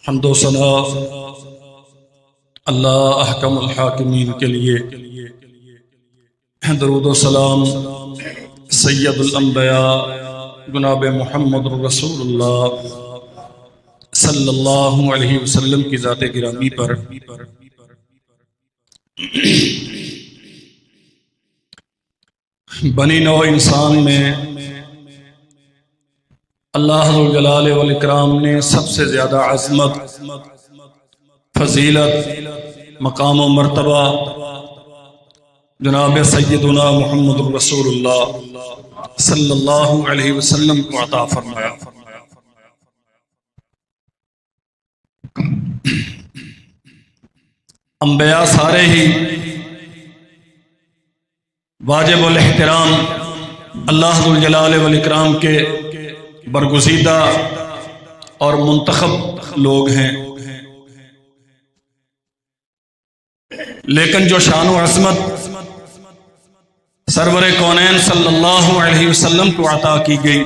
हम्दो सना अल्लाह अहकमुल हाकिमीन के लिए, दरूद व सलाम सैयदुल अंबिया जनाब मुहम्मद रसूलुल्लाह सल्लल्लाहु अलैहि वसल्लम की ज़ात गिरामी पर बनी नौ इंसान में अल्लाह रुल जलाल वल इकराम ने सबसे ज़्यादा अज़मत, फजीलत, मकाम व मर्तबा जनाब सैयदुना मुहम्मद रसूलुल्लाह सल्लल्लाहु अलैहि वसल्लम को अता फरमाया। अंबिया सारे ही वाजिबुल एहतराम अल्लाह रुल जलाल वल इकराम के बरगुज़ीदा और मुंतखब लोग हैं, लेकिन जो शान व अज़मत सरवरे कौनैन सल्लल्लाहु अलैहि वसल्लम को अता की गई,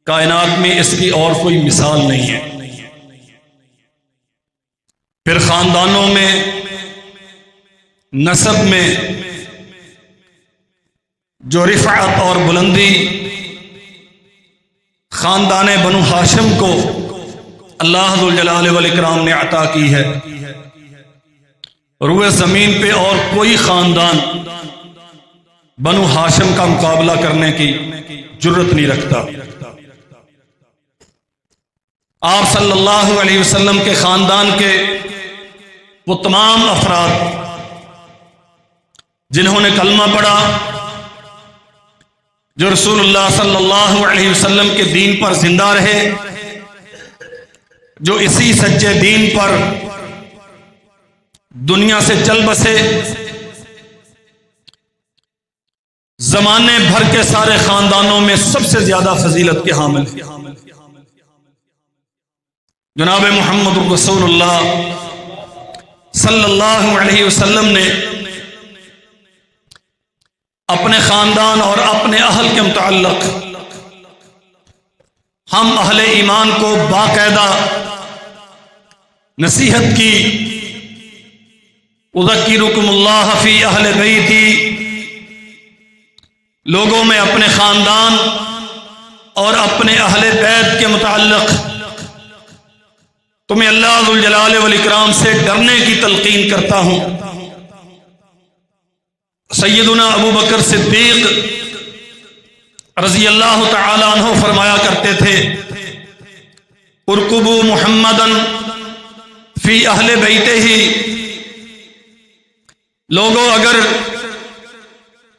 कायनात में इसकी और कोई मिसाल नहीं है। फिर खानदानों में, नसब में जो रिफ़अत और बुलंदी खानदान बनु हाशिम को अल्लाह रुल जलाल वल इकराम ने अता की है, रुए ज़मीन पे और कोई खानदान बनु हाशिम का मुकाबला करने की जुर्रत नहीं रखता। आप सल्लल्लाहु अलैहि वसल्लम के खानदान के वो तमाम अफराद जिन्होंने कलमा पढ़ा, जो रसूलुल्लाह सल्लल्लाहु अलैहि वसल्लम के दीन पर जिंदा रहे, जो इसी सच्चे दीन पर दुनिया से चल बसे, जमाने भर के सारे खानदानों में सबसे ज्यादा फजीलत के हामिल हैं। जनाब मुहम्मद रसूलुल्लाह सल्लल्लाहु अलैहि वसल्लम ने अपने खानदान और अपने अहल के मुताल्लिक़ हम अहले ईमान को बाकायदा नसीहत की, उज़क्किरुकुमुल्लाह फी अहले बैती, लोगों में अपने खानदान और अपने अहले बैत के मुताल्लिक़ तुम्हें अल्लाह ज़ुल जलाल वल इकराम से डरने की तलकीन करता हूं। सैयदुना अबू बकर सिद्दीक रज़ी अल्लाह तआला अन्हु फरमाया करते थे, उरकुबू मुहम्मदन फी अहले बैतिही, लोगों अगर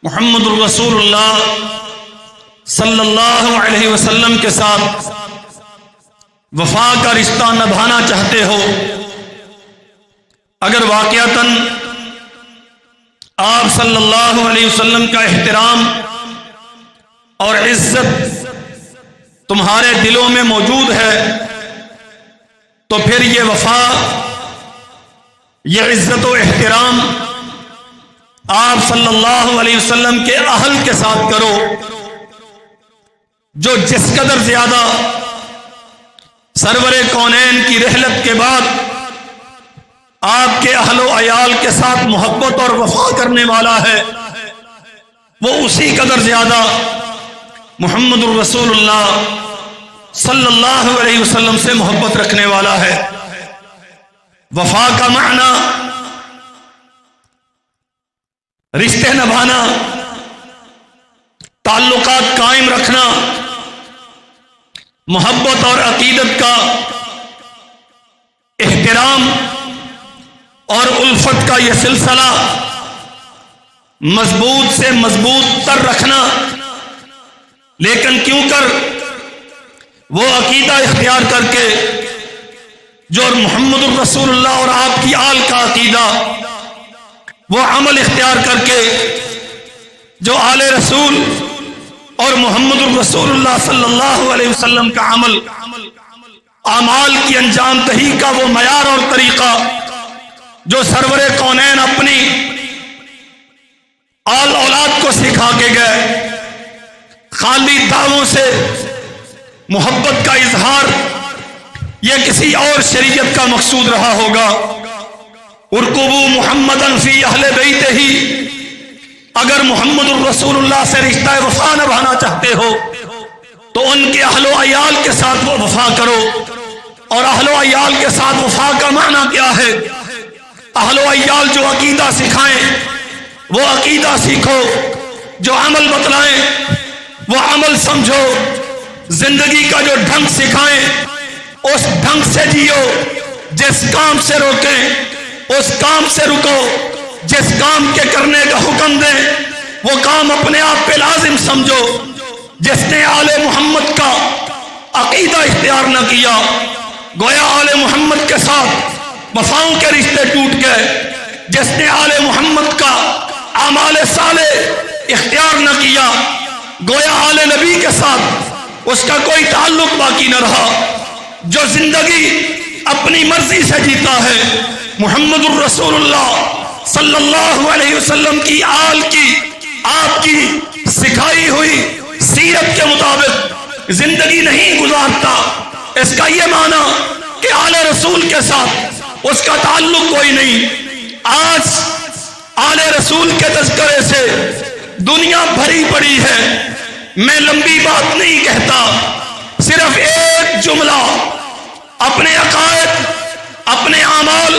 मुहम्मद रसूलुल्लाह सल्लल्लाहु अलैहि वसल्लम के साथ वफा का रिश्ता निभाना चाहते हो, अगर वाक़ियतन आप सल्लल्लाहु अलैहि वसल्लम का एहतराम और इज्जत तुम्हारे दिलों में मौजूद है, तो फिर ये वफा, ये इज्जत और एहतराम आप सल्लल्लाहु अलैहि वसल्लम के अहल के साथ करो, जो जिस कदर ज्यादा सरवरे कौनैन की रहलत के बाद आपके अहलो अयाल के साथ मोहब्बत और वफा करने वाला है, वो उसी कदर ज्यादा मुहम्मद रसूलुल्लाह सल्लल्लाहु अलैहि वसल्लम से मोहब्बत रखने वाला है। वफा का माना रिश्ते निभाना, ताल्लुकात कायम रखना, मोहब्बत और अकीदत का, एहतराम और उल्फत का यह सिलसिला मजबूत से मजबूत तर रखना, लेकिन क्यों कर वो अकीदा इख्तियार करके जो मुहम्मद रसूलुल्लाह और आपकी आल का अकीदा, वो अमल इख्तियार करके जो आले रसूल और मोहम्मद रसूलुल्लाह सल्लल्लाहु अलैहि वसल्लम का अमल, आमाल की अंजाम दही का वो मयार और तरीका जो सरवरे कौनैन अपनी आल औलाद को सिखा के गए, खाली दावों से मोहब्बत का इजहार यह किसी और शरीयत का मकसूद रहा होगा। उरकुबू मुहम्मदन फी अहले बैते ही, अगर मोहम्मद रसूलुल्लाह से रिश्ता वफा निभाना चाहते हो तो उनके अहलो अयाल के साथ वो वफा करो। और अहलो अयाल के साथ वफा का माना क्या है? अहलो अयाल जो अकीदा सिखाएं वो अकीदा सीखो, जो अमल बतलाएं वो अमल समझो, जिंदगी का जो ढंग सिखाएं उस ढंग से जियो, जिस काम से रोकें उस काम से रुको, जिस काम के करने का हुक्म दें वो काम अपने आप पे लाजिम समझो। जिसने आले मोहम्मद का अकीदा इख्तियार न किया, गोया आले मोहम्मद के साथ वफाओं के रिश्ते टूट गए। जिसने आले मोहम्मद का आमाले साले इख्तियार न किया, गोया आले नबी के साथ उसका कोई ताल्लुक बाकी न रहा। जो जिंदगी अपनी मर्जी से जीता है, मुहम्मदुर रसूलुल्लाह सल्लल्लाहु अलैहि वसल्लम की आल की आपकी सिखाई हुई सीरत के मुताबिक जिंदगी नहीं गुजारता, इसका यह माना कि आले रसूल के साथ उसका ताल्लुक कोई नहीं। आज आले रसूल के तज़किरे से दुनिया भरी पड़ी है। मैं लंबी बात नहीं कहता, सिर्फ एक जुमला अपने अकायद, अपने आमाल,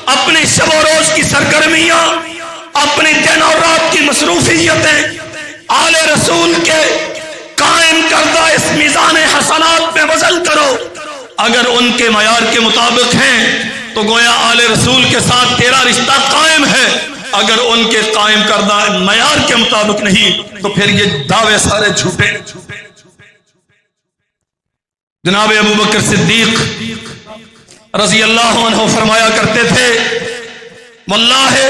अपने शब और रोज की सरगर्मियां, अपने दिन और रात की मसरूफियतें आले रसूल के कायम करदा इस मीज़ान हसनात में वज़न करो। अगर उनके मयार के मुताबिक हैं तो गोया आले रसूल के साथ तेरा रिश्ता कायम है। अगर उनके कायम करदा मयार के मुताबिक नहीं तो फिर ये दावे सारे झूठे। जनाब अबू बकर सिद्दीक रज़ी अल्लाहु अन्हु फरमाया करते थे, वल्लाहि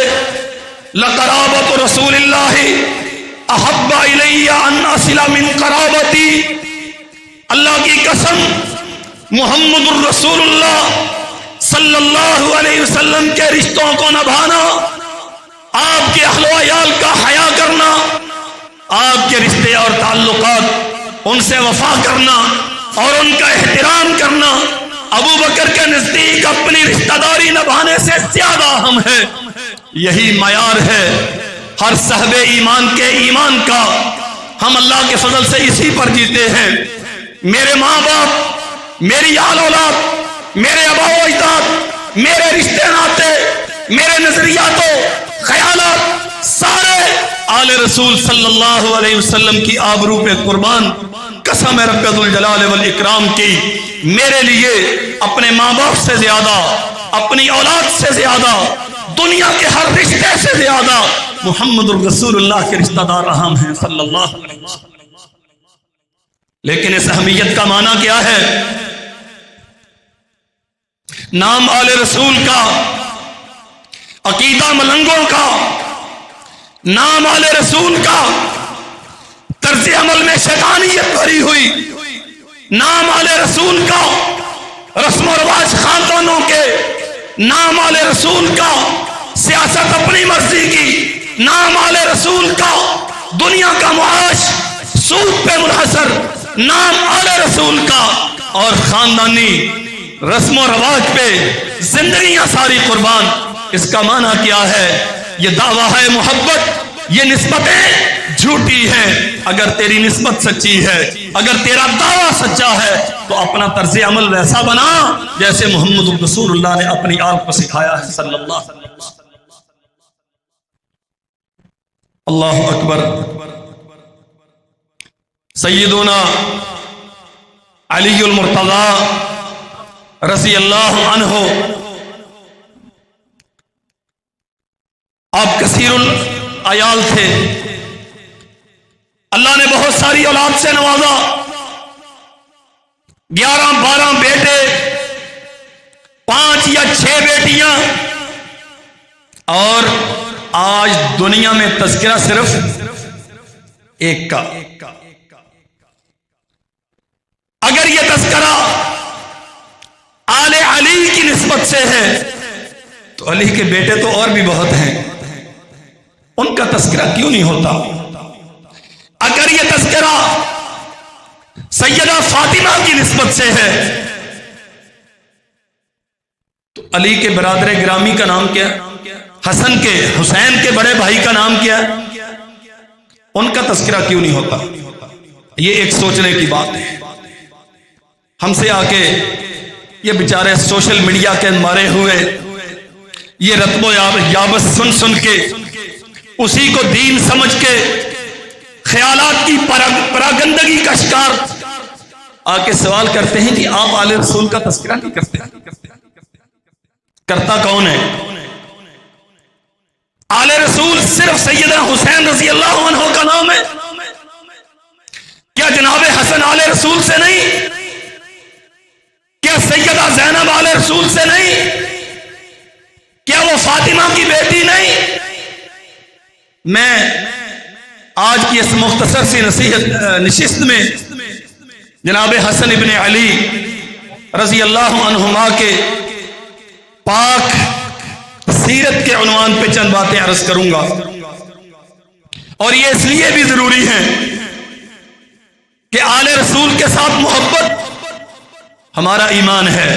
लक़राबतु रसूलिल्लाहि अहब्बा इलैया अन असिला मिन क़राबती। अल्लाह की कसम, मुहम्मदुर रसूलुल्लाह सल्लल्लाहु अलैहि वसल्लम के रिश्तों को निभाना, आपके अहलो अयाल का हया करना, आपके रिश्ते और ताल्लुकात उनसे वफा करना और उनका एहतराम करना अबू बकर के नजदीक अपनी रिश्तेदारी निभाने से ज्यादा अहम है। यही मयार है हर साहबे ईमान के ईमान का। हम अल्लाह के फजल से इसी पर जीते हैं। मेरे माँ बाप, मेरी आल औलाद, मेरे अबाओ अजदाद, मेरे रिश्ते नाते, मेरे नजरियातों ख्यालात सारे आले रसूल सल्लल्लाहु अलैहि वसल्लम की आबरू पे कुर्बान। कसम है रब्बुल जलाल वल इकराम की, मेरे लिए अपने माँ बाप से ज्यादा, अपनी औलाद से ज्यादा, दुनिया के हर रिश्ते से ज्यादा मुहम्मदुर रसूलुल्लाह के रिश्तेदार अहम हैं सल्लल्लाहु अलैहि वसल्लम। लेकिन इस अहमियत का माना क्या है? नाम आले रसूल का, अकीदा मलंगों का, नाम आले रसूल का, तर्ज अमल में शैतानियत भरी हुई, नाम आले रसूल का, रस्म रवाज खानदानों के, नाम आले रसूल का, सियासत अपनी मर्जी की, नाम आले रसूल का, दुनिया का मुआश सूद पे मुनहसर, नाम आले रसूल का, और खानदानी रस्म रवाज पे जिंदगियां सारी कुर्बान। इसका माना क्या है? ये दावा है मोहब्बत, ये निस्बतें झूठी है। अगर तेरी निस्बत सच्ची है, अगर तेरा दावा सच्चा है तो अपना तर्ज अमल वैसा बना जैसे मोहम्मद रसूलुल्लाह ने अपनी आल को सिखाया है सल्लल्लाहु अलैहि वसल्लम। अल्लाहु अकबर। सय्यदुना अलीउल मुर्तज़ा रज़ी अल्लाहु अन्हु, आप कसीरुल अयाल थे। अल्लाह ने बहुत सारी औलाद से नवाजा, 11-12 बेटे, 5 या 6 बेटियां, और आज दुनिया में तज़किरा सिर्फ एक का। अगर यह तज़किरा आले अली की निस्बत से है तो अली के बेटे तो और भी बहुत हैं, उनका तज़किरा क्यों नहीं होता? अगर यह तज़किरा सैयदा फातिमा की निस्बत से है अली के बरादर गिरामी का नाम क्या, हसन के हुसैन के बड़े भाई का नाम क्या, उनका तस्करा क्यों नहीं होता? ये एक सोचने की बात है। हमसे आके ये बेचारे सोशल मीडिया के मारे हुए ये रत्बो याबत सुन सुन के उसी को दीन समझ के ख्यालात की परागंदगी का शिकार आके सवाल करते हैं कि आप आले रसूल का तस्करा नहीं करते। करता कौन है? आले रसूल सिर्फ सैयदना हुसैन रजी अल्लाह अन्हु का नाम है? क्या जनाब हसन आले रसूल से नहीं? क्या सैयदा ज़ैनब आले रसूल से नहीं? क्या वो फातिमा की बेटी नहीं? मैं आज की इस मुख्तसर सी नशिस्त में जनाब हसन इब्ने अली रजी अल्लाह अन्हुमा के पाक सीरत के उन्वान पे चंद बातें अर्ज करूंगा, और ये इसलिए भी जरूरी है कि आले रसूल के साथ मोहब्बत हमारा ईमान है।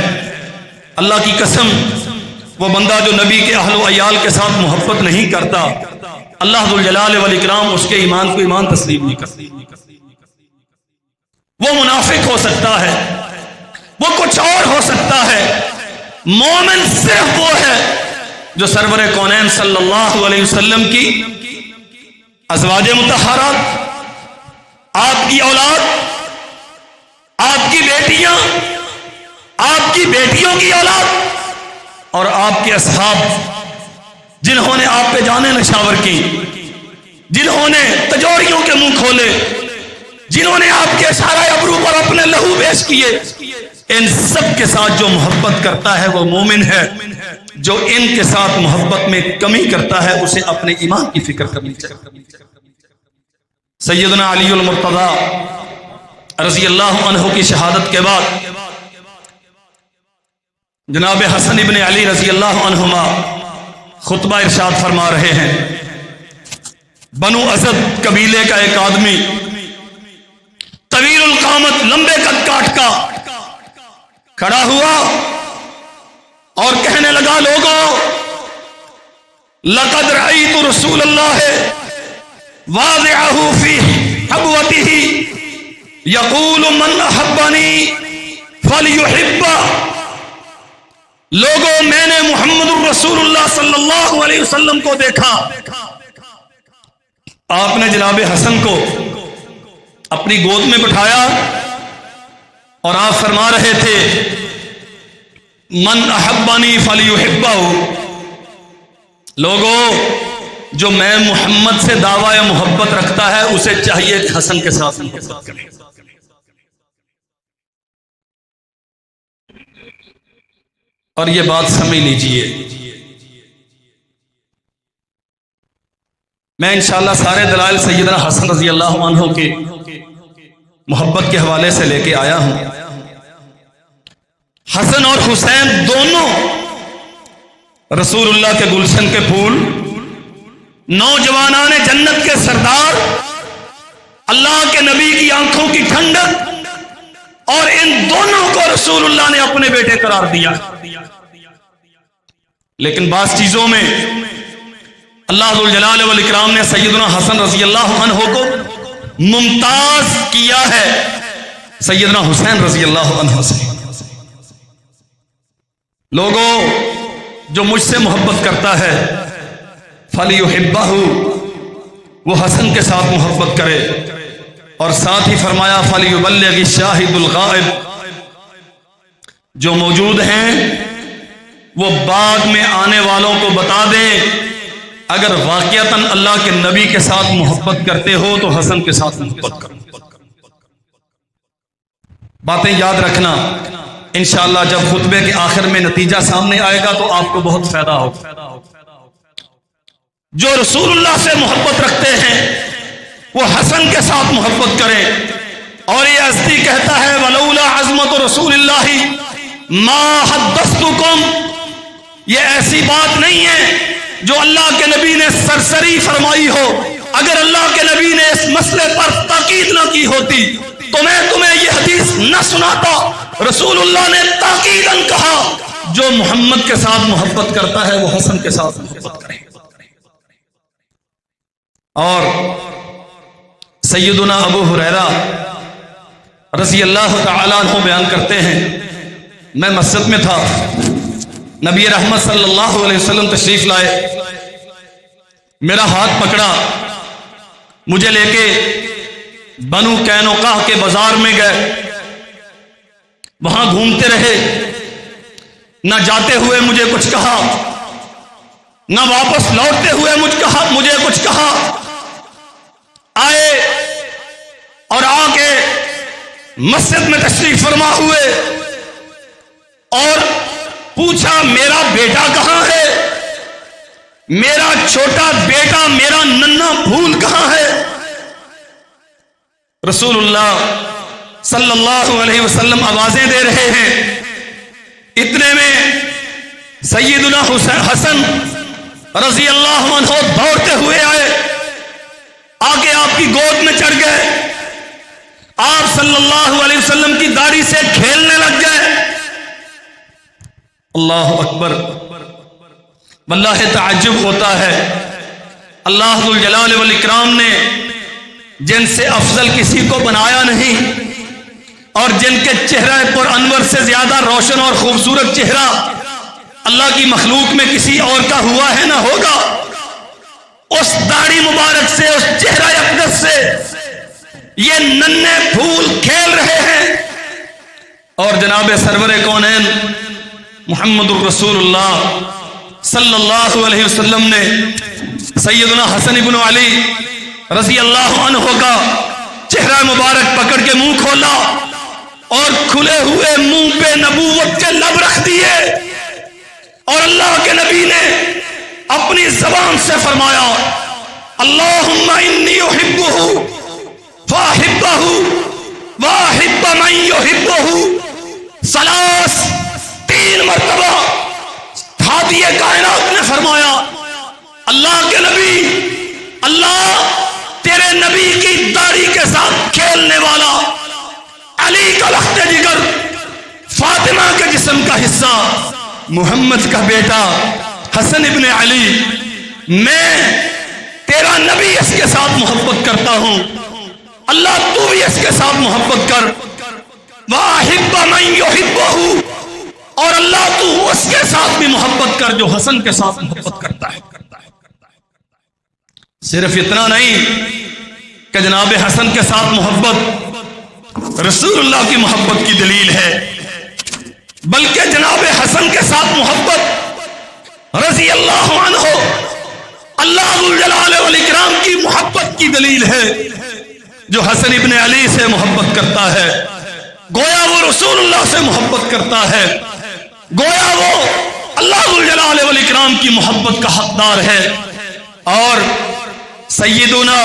अल्लाह की कसम, वो बंदा जो नबी के अहल व अयाल के साथ मोहब्बत नहीं करता, अल्लाह जुल जलाल वल इकराम उसके ईमान को ईमान तस्लीम नहीं करती। वो मुनाफिक हो सकता है, वो कुछ और हो सकता है। मोमिन सिर्फ वो है जो सरवरे कौनैन सल्लल्लाहु अलैहि वसल्लम की अज़वाजे मुतहहरात, आपकी औलाद, आपकी बेटियां, आपकी बेटियों की औलाद और आपके असहाब, जिन्होंने आप पे जाने नशावर की, जिन्होंने तजोरियों के मुंह खोले, जिन्होंने आपके इशारा अबरू पर अपने लहू पेश किए, इन सब के साथ जो मोहब्बत करता है वो मोमिन है। जो इनके साथ मोहब्बत में कमी करता है उसे अपने ईमान की फिक्र करनी चाहिए। सैयदना अली अल मुर्तज़ा रज़ी अल्लाह अन्हु की शहादत के बाद जनाब हसन इब्ने अली रज़ी अल्लाह अन्हुमा खुतबा इरशाद फरमा रहे हैं। बनु असद कबीले का एक आदमी तवीलुल कामत, लंबे कद काट का, खड़ा हुआ और कहने लगा, लोगों, लक़द रअयतु रसूलल्लाह वाज़िअहु फी हबवतिही यक़ूलु मन अहब्बनी फलयुहिब्बा। लोगों, मैंने मुहम्मदुर रसूलुल्लाह सल्लल्लाहु अलैहि वसल्लम को देखा। आपने जनाब हसन को अपनी गोद में बिठाया और आप फरमा रहे थे, मन अहब्बनी फलयुहिब्बहु। लोगों, जो मैं मोहम्मद से दावा या मोहब्बत रखता है उसे चाहिए कि हसन के साथ मोहब्बत करे। और ये बात समझ लीजिए, मैं इंशाअल्लाह सारे दलाइल सैयदना हसन रजी अल्लाह अन्हु के मोहब्बत के हवाले से लेके आया हूं। हसन और हुसैन दोनों रसूलुल्लाह के गुलशन के फूल, नौजवानाने जन्नत के सरदार, अल्लाह के नबी की आंखों की ठंडक, और इन दोनों को रसूलुल्लाह ने अपने बेटे करार दिया। लेकिन बास चीजों में अल्लाह जुल जलाल वल इकराम ने सैयदना हसन रजी अल्लाह अन्हु को मुमताज किया है सैयदना हुसैन रजी अल्लाह अन्हु से। लोगों, जो मुझसे मोहब्बत करता है फलयुहिब्बहु, वो हसन के साथ मोहब्बत करे। और साथ ही फरमाया फलयुबल्लिग शाहिदुल गाइब, जो मौजूद हैं वो बाद में आने वालों को बता दें। अगर वाकयातन अल्लाह के नबी के साथ मोहब्बत करते हो तो हसन के साथ मोहब्बत करो। बातें याद रखना, इंशाअल्लाह जब खुतबे के आखिर में नतीजा सामने आएगा तो आपको बहुत फायदा होगा। जो रसूलुल्लाह से मोहब्बत रखते हैं वो हसन के साथ मोहब्बत करें। और ये अज़दी कहता है, वलौला अज़मत रसूलिल्लाहि मा हद्दस्तुकुम, ये ऐसी बात नहीं है जो अल्लाह के नबी ने सरसरी फरमाई हो। अगर अल्लाह के नबी ने इस मसले पर ताकीद ना की होती तो मैं तुम्हें ये हदीस न सुनाता। रसूलुल्लाह ने ताकीदन कहा, जो मोहम्मद के साथ मोहब्बत करता है वो हसन के साथ मोहब्बत करे। और सैयदुना अबू हुरैरा रज़ी अल्लाह तआला अन्हु बयान करते हैं, मैं मस्जिद में था, नबी रहमत सल्लल्लाहु अलैहि वसल्लम तशरीफ लाए, मेरा हाथ पकड़ा, मुझे लेके बनु कैनुका के बाजार में गए, वहां घूमते रहे, ना जाते हुए मुझे कुछ कहा, ना वापस लौटते हुए मुझे कुछ कहा। आए और आके मस्जिद में तशरीफ फरमा हुए और पूछा मेरा बेटा कहां है, मेरा छोटा बेटा, मेरा नन्हा फूल कहां है। रसूलुल्लाह सल्लल्लाहु अलैहि वसल्लम आवाजें दे रहे हैं। इतने में सैयदुना हसन रज़ी अल्लाह अन्हु दौड़ते हुए आए, आके आपकी गोद में चढ़ गए, आप सल्लल्लाहु अलैहि वसल्लम की दाढ़ी से खेलने लग गए। अल्लाह अकबर। वल्लाह ताज्जुब होता है, अल्लाह जुल जलाल वल इकराम ने जिनसे अफजल किसी को बनाया नहीं और जिनके चेहरे पर अनवर से ज्यादा रोशन और खूबसूरत चेहरा अल्लाह की मखलूक में किसी और का हुआ है ना होगा, उस दाढ़ी मुबारक से, उस चेहरा अक़दस से ये नन्हे फूल खेल रहे हैं। और जनाब सरवरे कौनैन मुहम्मदुर रसूलुल्लाह सल्लल्लाहु अलैहि वसल्लम ने सैयदना हसन इब्न अली रज़ी अल्लाह अन्हु का चेहरा मुबारक पकड़ के मुंह खोला और खुले हुए मुंह पे नबूवत के लब रख दिए और अल्लाह के नबी ने अपनी जबान से फरमाया, अल्लाहुम्मा इन्नी उहिब्बुहु फाहिब्बहु वाहिब्ब मन युहिब्बुहु सलास, 3 मरतबा हादिए कायनात ने फरमाया, अल्लाह के नबी, अल्लाह तेरे नबी की दाढ़ी के साथ खेलने वाला अली का लख्ते जिगर, फातिमा के जिस्म का हिस्सा, मोहम्मद का बेटा हसन इब्ने अली, मैं तेरा नबी इसके साथ मोहब्बत करता हूं, अल्लाह तू भी इसके साथ मोहब्बत कर। वाहिब्ब मन युहिब्बुहु, और अल्लाह तू उसके साथ भी मोहब्बत कर जो हसन के साथ मोहब्बत करता है। सिर्फ इतना नहीं कि जनाब हसन के साथ मोहब्बत रसूलुल्लाह की मोहब्बत की दलील है, बल्कि जनाब हसन के साथ मोहब्बत रज़ी अल्लाह अन्हु अल्लाह जुल जलाल वल इकराम की मोहब्बत की दलील है। जो हसन इब्ने अली से मोहब्बत करता है, गोया वो रसूलुल्लाह से मोहब्बत करता है, गोया वो अल्लाह जुल जलाल वल इकराम की मोहब्बत का हकदार है। और सैयदुना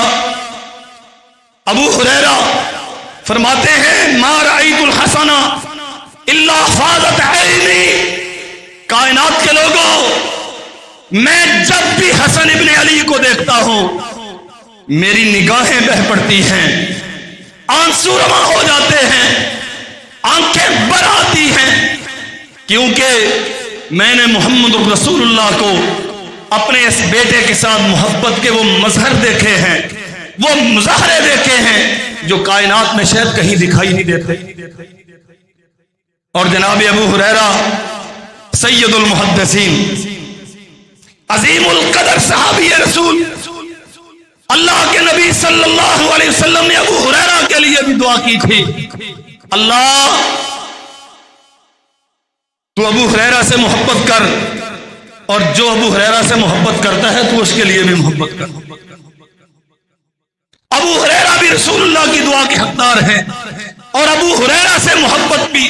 अबू हुरैरा फरमाते हैं, मा रअयतुल हसना इल्ला फाज़त ऐनी, कायनात के लोगों, मैं जब भी हसन इब्ने अली को देखता हूं मेरी निगाहें बह पड़ती हैं, आंसू रवा हो जाते हैं, आंखें भर आती हैं, क्योंकि मैंने मोहम्मद रसूलुल्लाह को अपने इस बेटे के साथ मोहब्बत के वो मजहर देखे हैं, वो मुजाहरे देखे हैं जो कायनात में शायद कहीं दिखाई नहीं देते। और जनाब अबू हुरैरा सैयदुल मुहद्दिसीन अजीमुल कदर सहाबी रसूल, अल्लाह के नबी सल्लल्लाहु अलैहि वसल्लम ने अबू हुरैरा के लिए भी दुआ की थी, अल्लाह तू अबू हुरैरा से मोहब्बत कर और जो अबू हुरैरा से मोहब्बत करता है तू उसके लिए भी मोहब्बत कर। अबू हुरैरा भी रसूलुल्लाह की दुआ के हकदार हैं और अबू हुरैरा से मोहब्बत भी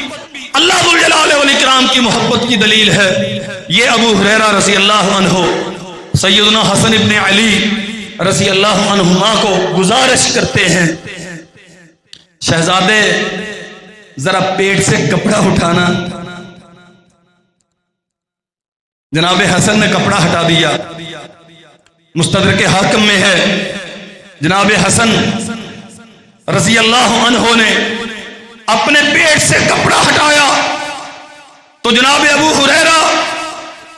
अल्लाह जुल जलाल वल इकराम की मोहब्बत की दलील है। ये अबू हुरैरा रज़ी अल्लाह अन्हु सैयदना हसन इब्ने अली रज़ी अल्लाह अन्हुमा को गुजारिश करते हैं, शहजादे जरा पेट से कपड़ा उठाना। जनाब हसन ने कपड़ा हटा दिया। मुस्तदरक के हाकिम में है, जनाब हसन रज़ी अल्लाह अन्हु ने अपने पेट से कपड़ा हटाया तो जनाब अबू हुरैरा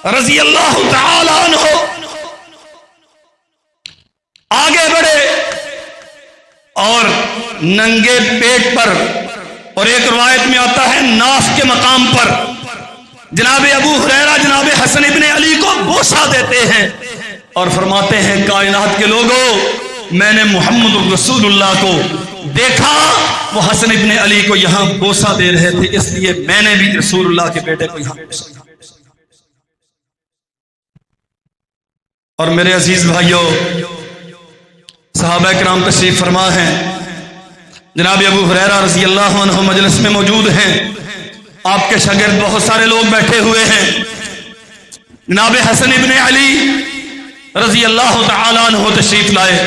रजी अल्लाह तआला अन्हु आगे बढ़े और नंगे पेट पर, और एक रिवायत में आता है नाफ के मकाम पर, जनाब अबू हुरैरा जनाब हसन इब्ने अली को बोसा देते हैं और फरमाते हैं कायनात के लोगों, मैंने मोहम्मद रसूलुल्लाह को देखा, वो हसन इब्ने अली को यहां बोसा दे रहे थे, इसलिए मैंने भी रसूलुल्लाह के बेटे को यहां बोसा दिया। और मेरे अजीज भाइयों, सहाबा किराम तशरीफ फरमा हैं, जनाब अबू हुरैरा रज़ी अल्लाह अन्हु मजलिस में मौजूद हैं, आपके शागिर्द बहुत सारे लोग बैठे हुए हैं। जनाब हसन इब्ने अली रज़ी अल्लाह तआला अन्हु तशरीफ लाए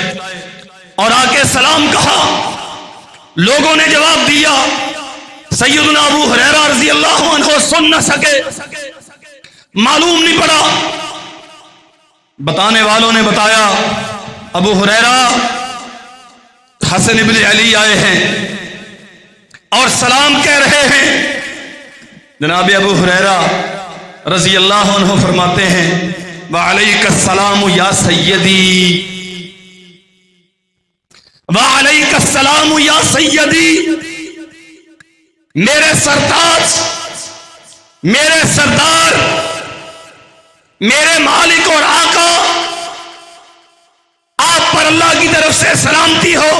और आके सलाम कहा। लोगों ने जवाब दिया। सैयदना अबू हुरैरा रज़ी अल्लाह अन्हु सुन न सके, मालूम नहीं पड़ा। बताने वालों ने बताया अबू हुरैरा हसन इब्ने अली आए हैं और सलाम कह रहे हैं। जनाब अबू हुरैरा रज़ी अल्लाह अन्हु फरमाते हैं वालैकुस्सलाम या सय्यदी, वालैकुस्सलाम या सय्यदी, मेरे सरताज, मेरे सरदार, मेरे मालिक और आका, आप पर अल्लाह की तरफ से सलामती हो।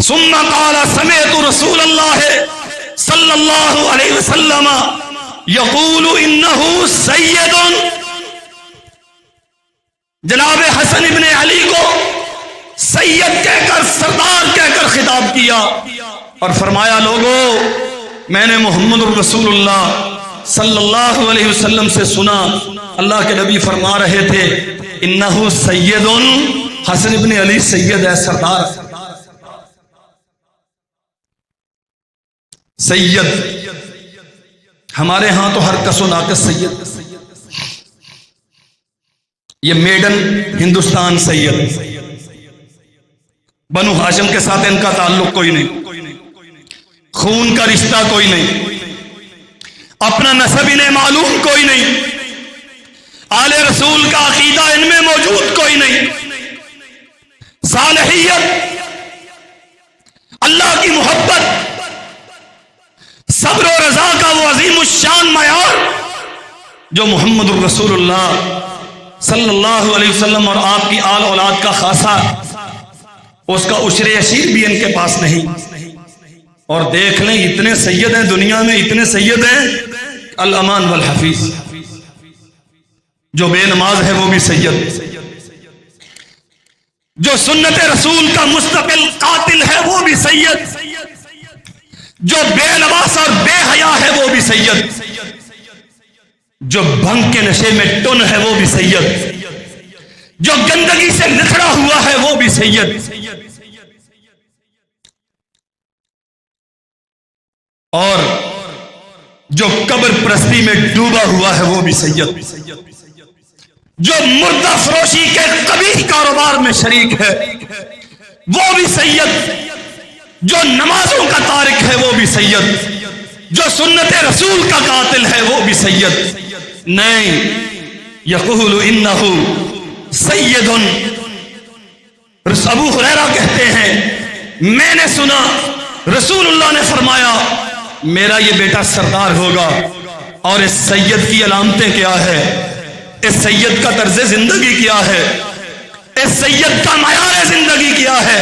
सुम्मा क़ाला समिअतु रसूलल्लाह सल्लल्लाहु अलैहि वसल्लम यक़ूलु इन्नहु सय्यदुन। जनाब हसन इब्ने अली को सैयद कहकर, सरदार कहकर खिताब किया और फरमाया लोगों, मैंने मोहम्मद रसूलुल्लाह सल्लल्लाहु अलैहि वसल्लम से सुना, अल्लाह के नबी फरमा रहे थे इन्नहु सय्यदुन, हसन इब्ने अली सैयद है, सरदार। सैयद हमारे यहां तो हर कसो नाकस सैयद, ये मेडन हिंदुस्तान सैयद, बनु हाशिम के साथ इनका ताल्लुक कोई नहीं, खून का रिश्ता कोई नहीं, अपना नसब इन्हें मालूम कोई नहीं, आले रसूल का अकीदा इनमें मौजूद कोई नहीं। सालहियत, अल्लाह की मोहब्बत, सब्र और रज़ा का वो अज़ीमुश्शान मयार जो मोहम्मद रसूलुल्लाह सल्लल्लाहु अलैहि वसल्लम और आपकी आल औलाद का खासा, उसका उशरे अशीर भी इनके पास नहीं। और देख लें इतने सैयद हैं दुनिया में, इतने सैयद हैं, अल अमान वल हफीज, जो बेनमाज है वो भी सैयद, जो सुन्नत रसूल का मुस्तकिल कातिल है वो भी सैयद, जो बेनवास और बेहया है वो भी सैयद, जो भंग के नशे में टुन है वो भी सैयद, जो गंदगी से निखरा हुआ है वो भी सैयद, और जो कब्र प्रस्ती में डूबा हुआ है वो भी सैयद, जो मुर्दा फरोशी के कबीह कारोबार में शरीक है वो भी सैयद, जो नमाजों का तारिक है वो भी सैयद, जो सुन्नत रसूल का कातिल है वो भी सैयद। नहीं, यक़ूलु इन्नहु सैयदुन। अबू हुरैरा कहते हैं मैंने सुना रसूलुल्लाह ने फरमाया मेरा ये बेटा सरदार होगा। और इस सैयद की अलामतें क्या है, इस सैयद का तर्ज जिंदगी क्या है, इस सैयद का मयार जिंदगी क्या है।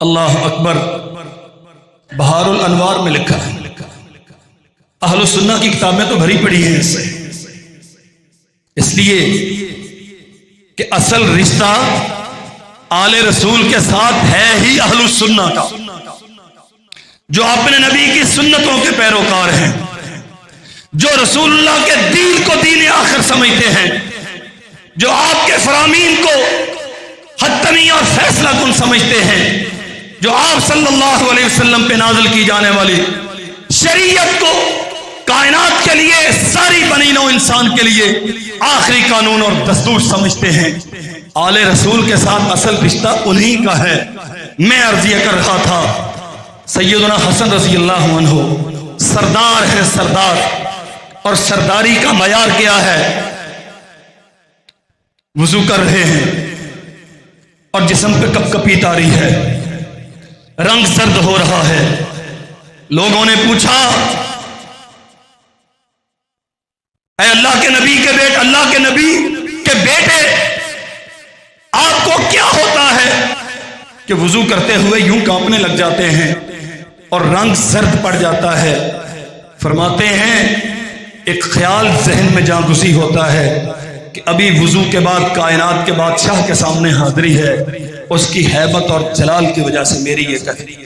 अल्लाह अकबर। बहारुल अनवार में लिखा है, अहलुस सुन्ना की किताबें तो भरी पड़ी हैं इससे, इसलिए कि असल रिश्ता आले रसूल के साथ है ही अहलुस सुन्ना का, जो अपने नबी की सुन्नतों के पैरोकार हैं, जो रसूलुल्लाह के दीन को दीन आखिर समझते हैं, जो आपके फरामीन को हत्तमी और फैसला कुन समझते हैं, जो आप सल्लल्लाहु अलैहि वसल्लम पे नाज़िल की जाने वाली शरीयत को कायनात के लिए, सारी बनी नौ इंसान के लिए आखिरी कानून और दस्तूर समझते हैं। आले रसूल के साथ असल रिश्ता उन्हीं का है। मैं अर्जिया कर रहा था, सैयदना हसन रज़ी अल्लाहु अन्हु सरदार है, सरदार, और सरदारी का मयार क्या है? वुजू कर रहे हैं और जिस्म पे कपकपी तारी है, रंग सर्द हो रहा है। लोगों ने पूछा, ऐ अल्लाह के नबी के बेटे, अल्लाह के नबी के बेटे, आपको क्या होता है कि वुजू करते हुए यूं कांपने लग जाते हैं और रंग सर्द पड़ जाता है? फरमाते हैं, एक ख्याल जहन में जागुसी होता है कि अभी वुजू के बाद कायनात के बादशाह के सामने हाजिरी है, उसकी हैबत और जलाल की वजह से मेरी ये कहरी।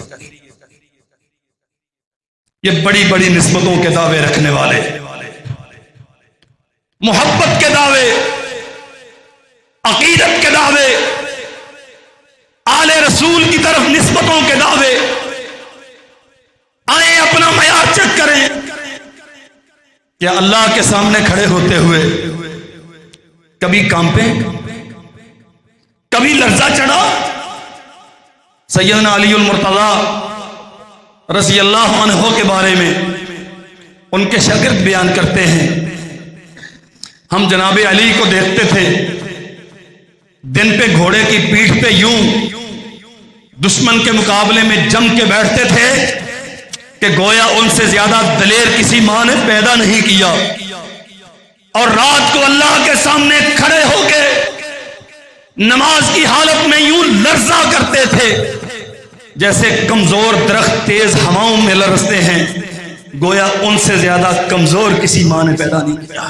ये बड़ी बड़ी निस्बतों के दावे रखने वाले, मोहब्बत के दावे, अकीदत के दावे, आले रसूल की तरफ निस्बतों के दावे, आए अपना मयार चेक करें। क्या अल्लाह के सामने खड़े होते हुए कभी कांपे, कभी लर्जा चढ़ा? सैयदना अली मुर्तज़ा रज़ी अल्लाहु अन्हु के बारे में उनके शागिर्द बयान करते हैं, हम जनाबे अली को देखते थे, दिन पे घोड़े की पीठ पे यूं दुश्मन के मुकाबले में जम के बैठते थे कि गोया उनसे ज्यादा दलेर किसी मां ने पैदा नहीं किया। और रात को अल्लाह के सामने खड़े होके नमाज की हालत में यूं लर्जा करते थे जैसे कमजोर दरख्त तेज हवाओं में लरसते हैं, गोया उनसे ज्यादा कमजोर किसी मां ने पैदा नहीं किया।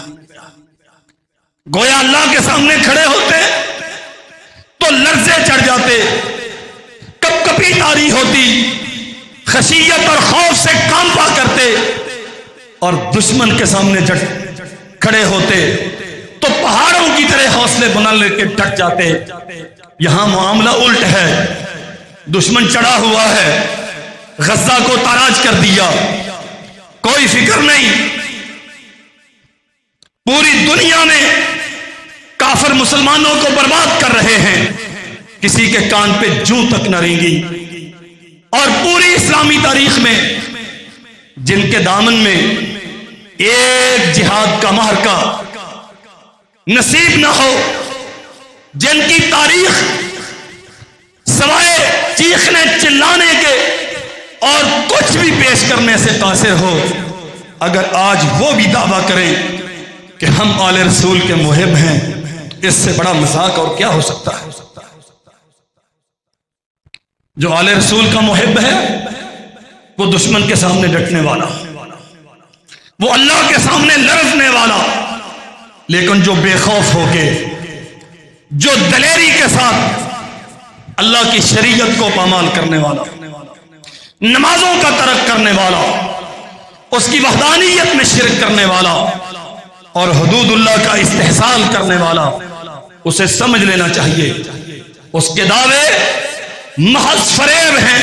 गोया अल्लाह के सामने खड़े होते तो लर्जे चढ़ जाते, कपकपी तारी होती, खशियत और खौफ से कांपा करते, और दुश्मन के सामने खड़े होते तो पहाड़ों की तरह हौसले बना लेके डट जाते। यहां मामला उल्ट है, दुश्मन चढ़ा हुआ है, गजा को ताराज कर दिया, कोई फिक्र नहीं, पूरी दुनिया में काफिर मुसलमानों को बर्बाद कर रहे हैं, किसी के कान पे जूं तक न रेंगी। और पूरी इस्लामी तारीख में जिनके दामन में एक जिहाद का मार्का नसीब न हो, जिनकी तारीख सवाए चीखने चिल्लाने के और कुछ भी पेश करने से कासिर हो, अगर आज वो भी दावा करें कि हम आले रसूल के मुहिब हैं, इससे बड़ा मजाक और क्या हो सकता है? जो आले रसूल का मुहिब है वो दुश्मन के सामने डटने वाला, वो अल्लाह के सामने लड़ने वाला, लेकिन जो बेखौफ होके, जो दलेरी के साथ अल्लाह की शरीयत को पामाल करने वाला, नमाजों का तर्क करने वाला, उसकी वहदानियत में शिरक करने वाला और हुदूदुल्लाह का इस्तेहसाल करने वाला, उसे समझ लेना चाहिए उसके दावे महज फरेब हैं,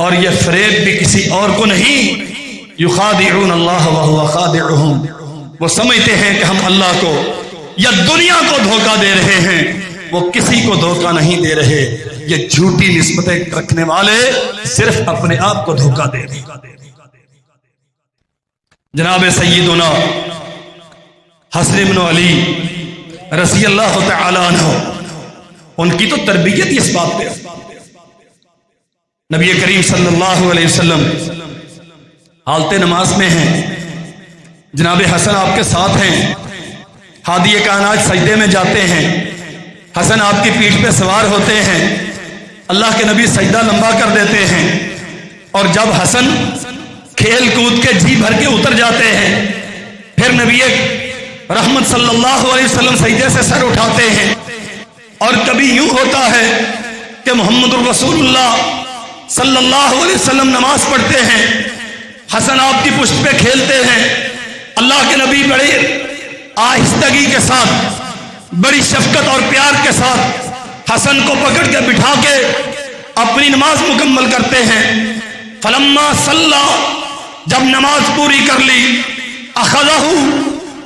और यह फरेब भी किसी और को नहीं, युखादिऊन अल्लाह व हुवा खादिउहुम, वो समझते हैं कि हम अल्लाह को या दुनिया को धोखा दे रहे हैं, वो किसी को धोखा नहीं दे रहे। ये झूठी निस्बतें रखने वाले सिर्फ अपने आप को धोखा दे रहे। जनाब सय्यदुना हसन इब्न अली रज़ी अल्लाह तआला अन्हु, उनकी तो तरबियत ही इस बात पे, नबी करीम सल्लल्लाहु अलैहि वसल्लम हालते नमाज में हैं, जनाब हसन आपके साथ हैं, हादिए कायनात सजदे में जाते हैं, हसन आपकी पीठ पे सवार होते हैं, अल्लाह के नबी सजदा लंबा कर देते हैं, और जब हसन खेल कूद के जी भर के उतर जाते हैं, फिर नबी रहमत सल्लल्लाहु अलैहि वसल्लम सजदे से सर उठाते हैं, और कभी यूं होता है कि मोहम्मद रसूलुल्लाह सल्लल्लाहु अलैहि वसल्लम नमाज पढ़ते हैं, हसन आपकी पुष्ट पे खेलते हैं, अल्लाह के नबी बड़े आहिस्तगी के साथ, बड़ी शफकत और प्यार के साथ हसन को पकड़ के बिठा के अपनी नमाज मुकम्मल करते हैं। फलम्मा सल्ला, जब नमाज पूरी कर ली, अखज़हु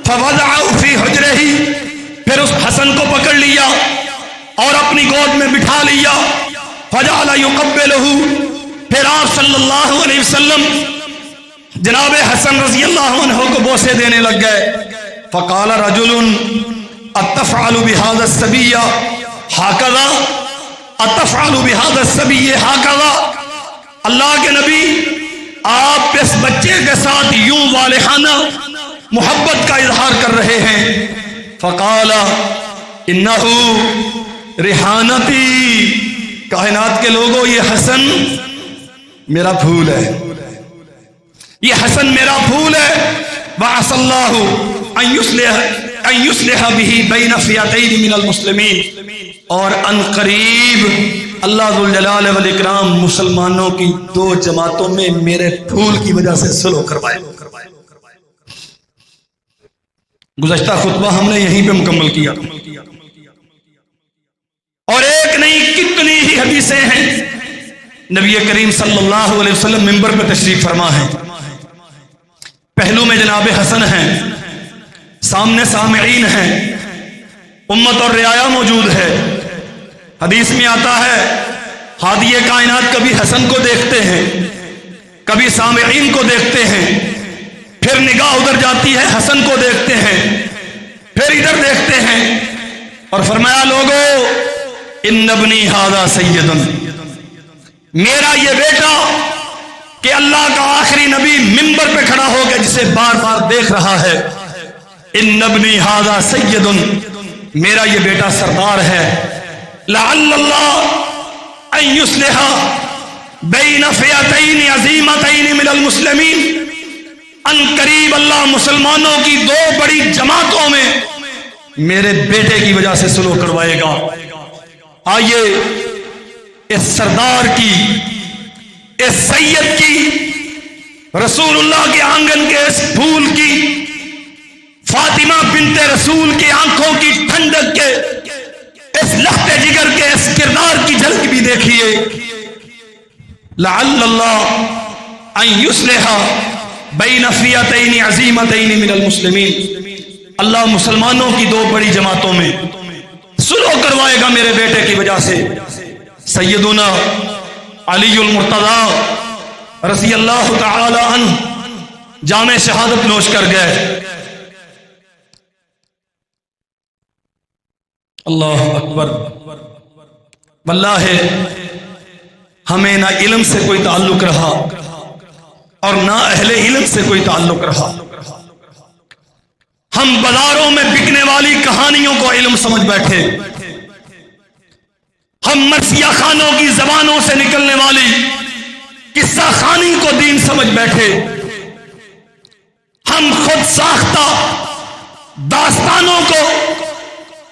फवज़अहु फी हुज्रिही, फिर उस हसन को पकड़ लिया और अपनी गोद में बिठा लिया। फजअला युक़ब्बिलुहु, फिर आप सल्लल्लाहु अलैहि वसल्लम जनाब हसन रजी अल्लाह अन्हु को बोसे देने लग गए। फ़क़ाल रजुलुन अतफ़अलु बिहाज़ा सबिय्या हाकज़ा अतफ़अलु बिहाज़ा सबिय्या हाकज़ा। अल्लाह के नबी, आप इस बच्चे के साथ यूं वालिहाना मोहब्बत का इजहार कर रहे हैं। फ़क़ाल इन्नहु रिहानती, कायनात के लोगों, ये हसन मेरा फूल है, ये हसन मेरा फूल है। वअसल्लाहु अन युस्लिह बिही बैन फ़ियतैन मिनल मुस्लिमीन, और अनकरीब अल्लाह ज़ुल जलाल वल इकराम मुसलमानों की दो जमातों में मेरे फूल की वजह से सुलह करवाए। गुज़श्ता खुतबा हमने यहीं पे मुकम्मल किया, और एक नहीं कितनी ही हदीसें हैं। नबी करीम सल्लल्लाहु अलैहि वसल्लम मिंबर पर तशरीफ फरमा है, पहलू में जनाब हसन हैं, सामने सामईन हैं, उम्मत और रियाया मौजूद है। हदीस में आता है हादिए कायनात कभी हसन को देखते हैं, कभी सामईन को देखते हैं, फिर निगाह उधर जाती है, हसन को देखते हैं, फिर इधर देखते हैं, और फरमाया लोगो इन्न इब्नी हादा सय्यदुन, मेरा ये बेटा कि अल्लाह का आखिरी नबी मिंबर पे खड़ा हो गया जिसे बार बार देख रहा है, इन्न इब्नी हादा सय्यदुन, मेरा ये बेटा सरदार है। लअल्लल्लाह अन युस्लिहा बैन फ़ियतैन अज़ीमतैन मिनल मुस्लिमीन, अनकरीब अल्लाह मुसलमानों की दो बड़ी जमातों में मेरे बेटे की वजह से सुलह करवाएगा। आइए इस सरदार की, इस सैयद की, रसूलुल्लाह के आंगन के इस फूल की, फातिमा बिनते रसूल की आंखों की ठंडक के, इस लहते जिगर के इस किरदार की झलक भी देखिए। लअल्लल्लाह अन युस्लिहा बैन फ़ियतैन अज़ीमतैन मिनल मुस्लिमीन, अल्लाह मुसलमानों की दो बड़ी जमातों में सुलह करवाएगा मेरे बेटे की वजह से। सैयदुना अलीउल मुर्तज़ा रज़ी अल्लाह तआला अन्हु जामे शहादत नोश कर गए। अल्लाह अकबर। वल्लाहि हमें ना इल्म से कोई ताल्लुक रहा और ना अहले इल्म से कोई ताल्लुक रहा। हम बाजारों में बिकने वाली कहानियों को इल्म समझ बैठे, हम मरसिया खानों की जबानों से निकलने वाली किस्सा खानी को दीन समझ बैठे, हम खुद साख्ता दास्तानों को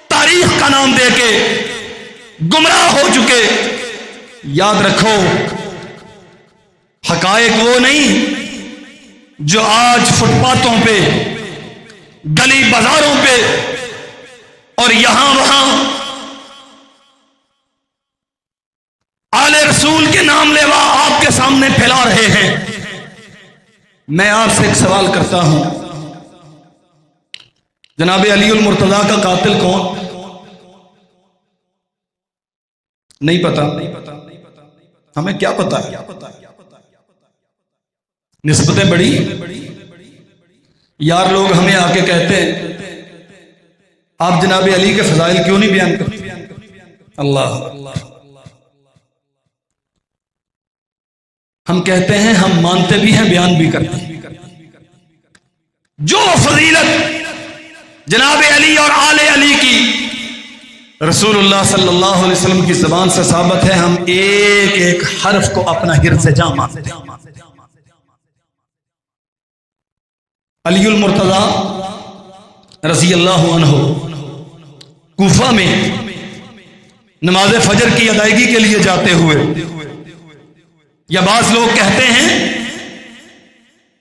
तारीख का नाम देके गुमराह हो चुके। याद रखो, हकायक वो नहीं जो आज फुटपाथों पे, गली बाजारों पे और यहां वहां आले रसूल के नाम लेवा आपके सामने फैला रहे हैं। मैं आपसे एक सवाल करता हूं, जनाब अलीउल मुर्तज़ा का कातिल कौन? नहीं पता। हमें क्या पता है? निस्बतें बड़ी यार। लोग हमें आके कहते हैं आप जनाब अली के फजाइल क्यों नहीं बयान करते? अल्लाह, हम कहते हैं, हम मानते भी हैं, बयान भी करते हैं। जो फजीलत जनाब अली और आले अली की रसूलुल्लाह सल्लल्लाहु अलैहि वसल्लम की ज़बान से साबित है, हम एक एक हर्फ को अपना हिर्ज़ जां मानते हैं। अलीउल मुर्तज़ा रज़ी अल्लाहु अन्हु कूफा में नमाज फजर की अदायगी के लिए जाते हुए, या बाज़ लोग कहते हैं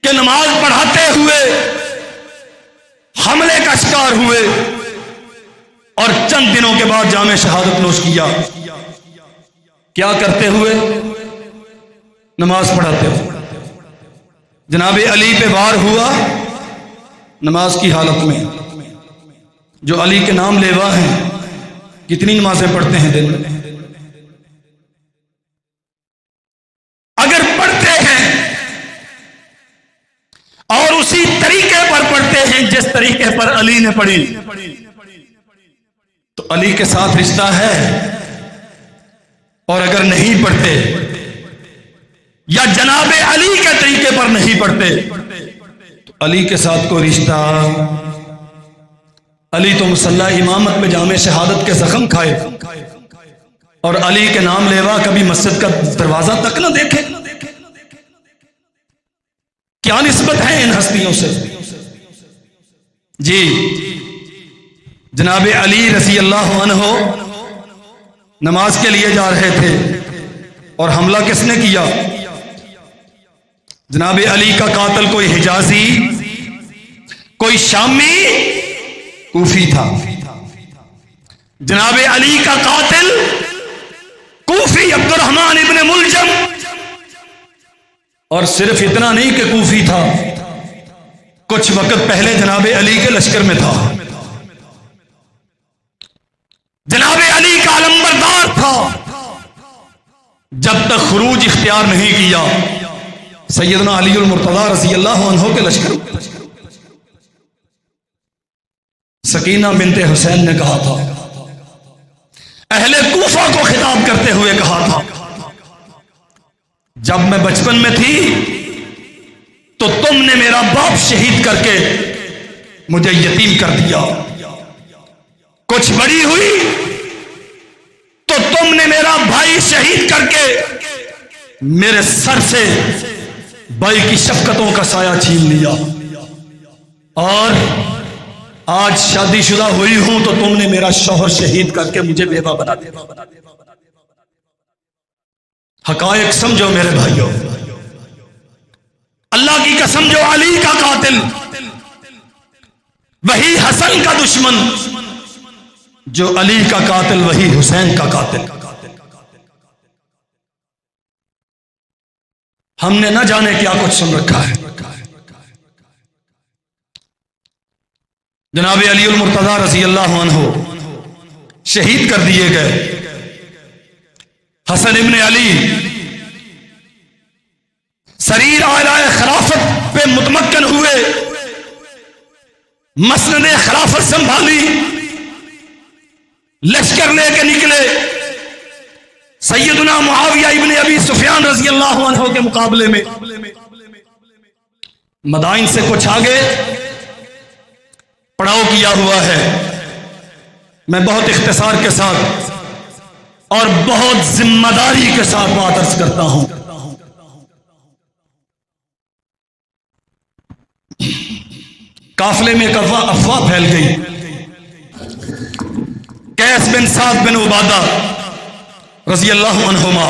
कि नमाज पढ़ाते हुए हमले का शिकार हुए और चंद दिनों के बाद जामे शहादत नोश किया। क्या करते हुए? नमाज पढ़ाते हुए। जनाब अली पे वार हुआ नमाज की हालत में। जो अली के नाम लेवा हैं, कितनी नमाजें पढ़ते हैं दिन में? अगर पढ़ते हैं पर अली ने पढ़ी। तो अली के साथ रिश्ता है, और अगर नहीं पढ़ते या जनाबे अली के तरीके पर नहीं पढ़ते तो अली के साथ कोई रिश्ता। अली तो मुसल्ला इमामत में जामे शहादत के जख्म खाए, और अली के नाम लेवा कभी मस्जिद का दरवाजा तक ना देखे। क्या निस्बत है इन हस्तियों से? जी, जनाबे अली रज़ी अल्लाह अन्हु नमाज के लिए जा रहे थे, और हमला किसने किया? जनाबे अली का कातिल कोई हिजाजी, कोई शामी, कूफी था। जनाबे अली का कातिल कूफी अब्दुर्रहमान इब्ने मुलजम, और सिर्फ इतना नहीं कि कूफी था, कुछ वक्त पहले जनाबे अली के लश्कर में था। जनाबे अली का अलंबरदार था। जब तक खुरूज इख्तियार नहीं किया सैयदना अली उल मुर्तज़ा रज़ी अल्लाह अन्हु के लश्कर, सकीना बिनते हुसैन ने कहा था, अहले कूफा को खिताब करते हुए कहा था, जब मैं बचपन में थी तो तुमने मेरा बाप शहीद करके मुझे यतीम कर दिया। कुछ बड़ी हुई तो तुमने मेरा भाई शहीद करके मेरे सर से भाई की शफकतों का साया छीन लिया, और आज शादीशुदा हुई हूं तो तुमने मेरा शौहर शहीद करके मुझे बेवा बना दिया। हकायक समझो मेरे भाइयों, अल्लाह की कसम, जो अली का कातिल वही हसन का दुश्मन, जो अली का कातिल वही हुसैन का कातिल। हमने न जाने क्या कुछ सुन रखा है। जनाब अली उल मुर्तज़ा रज़ी अल्लाह अन्हु शहीद कर दिए गए। हसन इब्ने अली शरीर आलाए खिलाफत पे मुतमक्कन हुए, मसनदे खिलाफत संभाली, लश्कर लेके निकले। सैयदना मुआविया इब्ने अबी सुफियान रज़ी अल्लाह अन्हु के मुकाबले में मदाइन से कुछ आगे पड़ाव किया हुआ है। मैं बहुत इख्तिसार के साथ और बहुत जिम्मेदारी के साथ बात अर्ज करता हूं। काफिले में एक अफवाह फैल गई। कैस बिन साद बिन उबादा रज़ी अल्लाह अन्हुमा,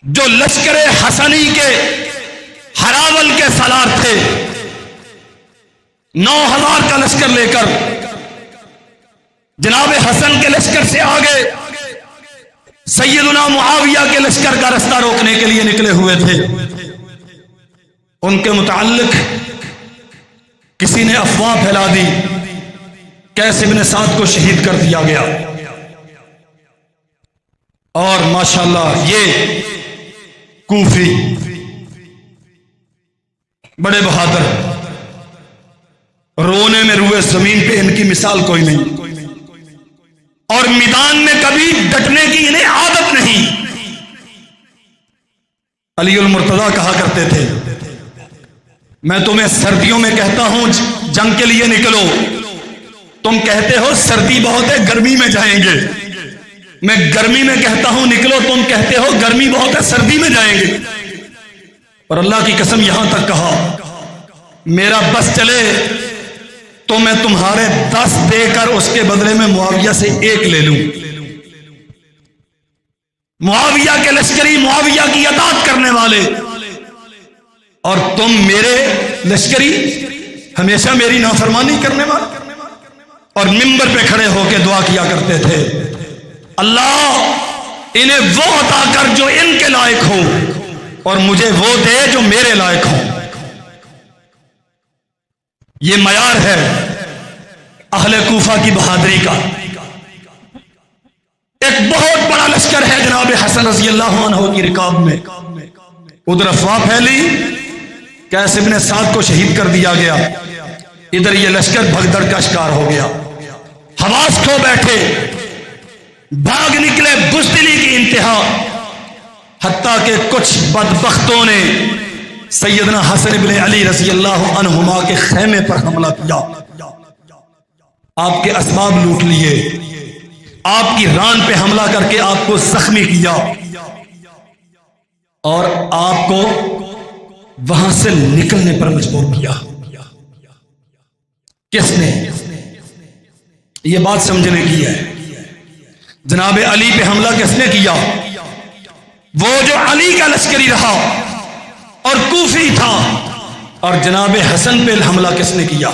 जो लश्कर हसनी के हरावल के सलार थे, 9,000 का लश्कर लेकर जनाब हसन के लश्कर से आगे सैयदना मुआविया के लश्कर का रास्ता रोकने के लिए निकले हुए थे। उनके मुताल्लिक किसी ने अफवाह फैला दी, कैस इब्ने साद को शहीद कर दिया गया। और माशाअल्लाह ये कूफी बड़े बहादुर, रोने में रुए जमीन पे इनकी मिसाल कोई नहीं, और मैदान में कभी डटने की इन्हें आदत नहीं। अली उल मुर्तज़ा कहा करते थे, मैं तुम्हें सर्दियों में कहता हूं जंग के लिए निकलो, तुम कहते हो सर्दी बहुत है गर्मी में जाएंगे। मैं गर्मी में कहता हूं निकलो, तुम कहते हो गर्मी बहुत है सर्दी में जाएंगे। और अल्लाह की कसम यहां तक कहा, मेरा बस चले तो मैं तुम्हारे 10 देकर उसके बदले में मुआविया से 1 ले लूं। मुआविया के लश्करी, मुआविया की अताअत करने वाले, और तुम मेरे लश्करी हमेशा मेरी नाफरमानी करने वाले। और मिंबर पे खड़े होकर दुआ किया करते थे, अल्लाह इन्हें वो अता कर जो इनके लायक हो, और मुझे वो दे जो मेरे लायक हो। ये मयार है अहले कूफा की बहादुरी का। एक बहुत बड़ा लश्कर है जनाब हसन रज़ी अल्लाह अन्हु की रिकाब में। उधर अफवाह फैली, कैस इब्ने साद को शहीद कर दिया गया। इधर ये लश्कर भगदड़ का शिकार हो गया, हवास खो बैठे, भाग निकले बुज़दिली की इंतहा। हत्ता के कुछ बदबख्तों ने सैयदना हसन इब्ने अली रज़ी अल्लाह अन्हुमा के खेमे पर हमला किया, आपके असबाब लूट लिए, आपकी रान पे हमला करके आपको जख्मी किया और आपको वहां से निकलने पर मजबूर किया। किसने? यह बात समझने की है। जनाब अली पे हमला किसने किया? वो जो अली का लश्करी रहा और कूफी था। और जनाब हसन पे हमला किसने किया?